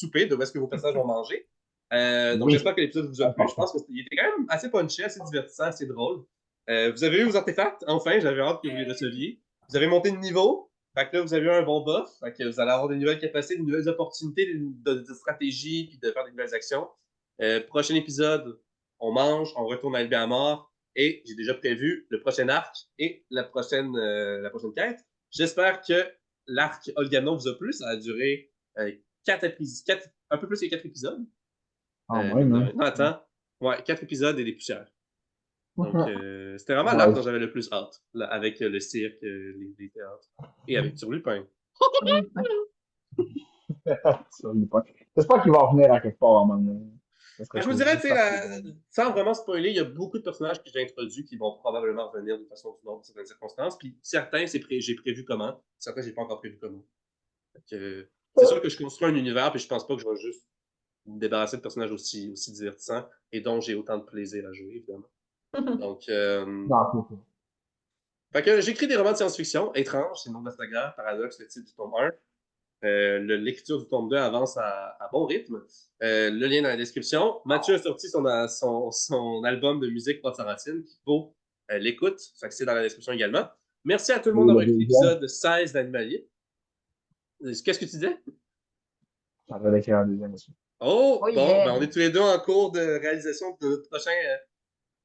Speaker 1: souper, de où est-ce que vos personnages vont manger. Donc,
Speaker 2: Oui.
Speaker 1: j'espère que l'épisode vous a plu. Je pense qu'il était quand même assez punché, assez divertissant, assez drôle. Vous avez eu vos artefacts, enfin, j'avais hâte que vous les receviez. Vous avez monté de niveau. Fait que là, vous avez eu un bon buff. Fait que vous allez avoir des nouvelles capacités, des nouvelles opportunités de stratégie, puis de faire des nouvelles actions. Prochain épisode, on mange, on retourne à l'Albi à mort, et j'ai déjà prévu le prochain arc et la prochaine quête. J'espère que l'arc Olgamnon vous a plu. Ça a duré 4 épisodes, un peu plus que 4 épisodes.
Speaker 2: Ah, ouais, non.
Speaker 1: Non, attends. Ouais, 4 épisodes et des poussières. Donc, c'était vraiment
Speaker 2: Ouais.
Speaker 1: l'arc dont j'avais le plus hâte, là, avec le cirque, les théâtres, et avec sur Lupin.
Speaker 2: Sur le point. J'espère qu'il va revenir à quelque part à un moment donné. Ça serait
Speaker 1: Je vous
Speaker 2: cool.
Speaker 1: dirais, tu
Speaker 2: J'espère
Speaker 1: sais,
Speaker 2: qu'il va-
Speaker 1: sans vraiment spoiler, il y a beaucoup de personnages que j'ai introduits qui vont probablement revenir d'une façon ou d'une autre dans certaines circonstances. Puis certains, j'ai prévu comment. Certains, j'ai pas encore prévu comment. C'est sûr que je construis un univers, puis je pense pas que je vais juste me débarrasser de personnages aussi divertissants et dont j'ai autant de plaisir à jouer, évidemment. Donc,
Speaker 2: Non, c'est ça.
Speaker 1: fait que j'écris des romans de science-fiction. Étrange, c'est le nom de la saga. Paradoxe, le titre du tome 1. L'écriture du tome 2 avance à bon rythme. Le lien dans la description. Mathieu a sorti son album de musique Potsarantine qui vaut l'écoute. Fait que c'est dans la description également. Merci à tout le monde
Speaker 2: Oui, le
Speaker 1: d'avoir écouté
Speaker 2: deuxième,
Speaker 1: l'épisode 16 d'Animalier. Qu'est-ce que tu disais?
Speaker 2: ça va l'écrire un deuxième aussi.
Speaker 1: Oh,
Speaker 4: Oh
Speaker 1: bon,
Speaker 4: yeah.
Speaker 1: ben on est tous les deux en cours de réalisation de notre prochain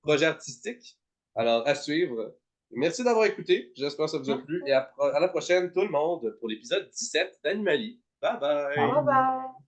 Speaker 1: projet artistique. Alors, à suivre. Merci d'avoir écouté. J'espère que ça vous a plu. Et à la prochaine, tout le monde, pour l'épisode 17 d'Animalier. Bye bye!
Speaker 4: Bye bye.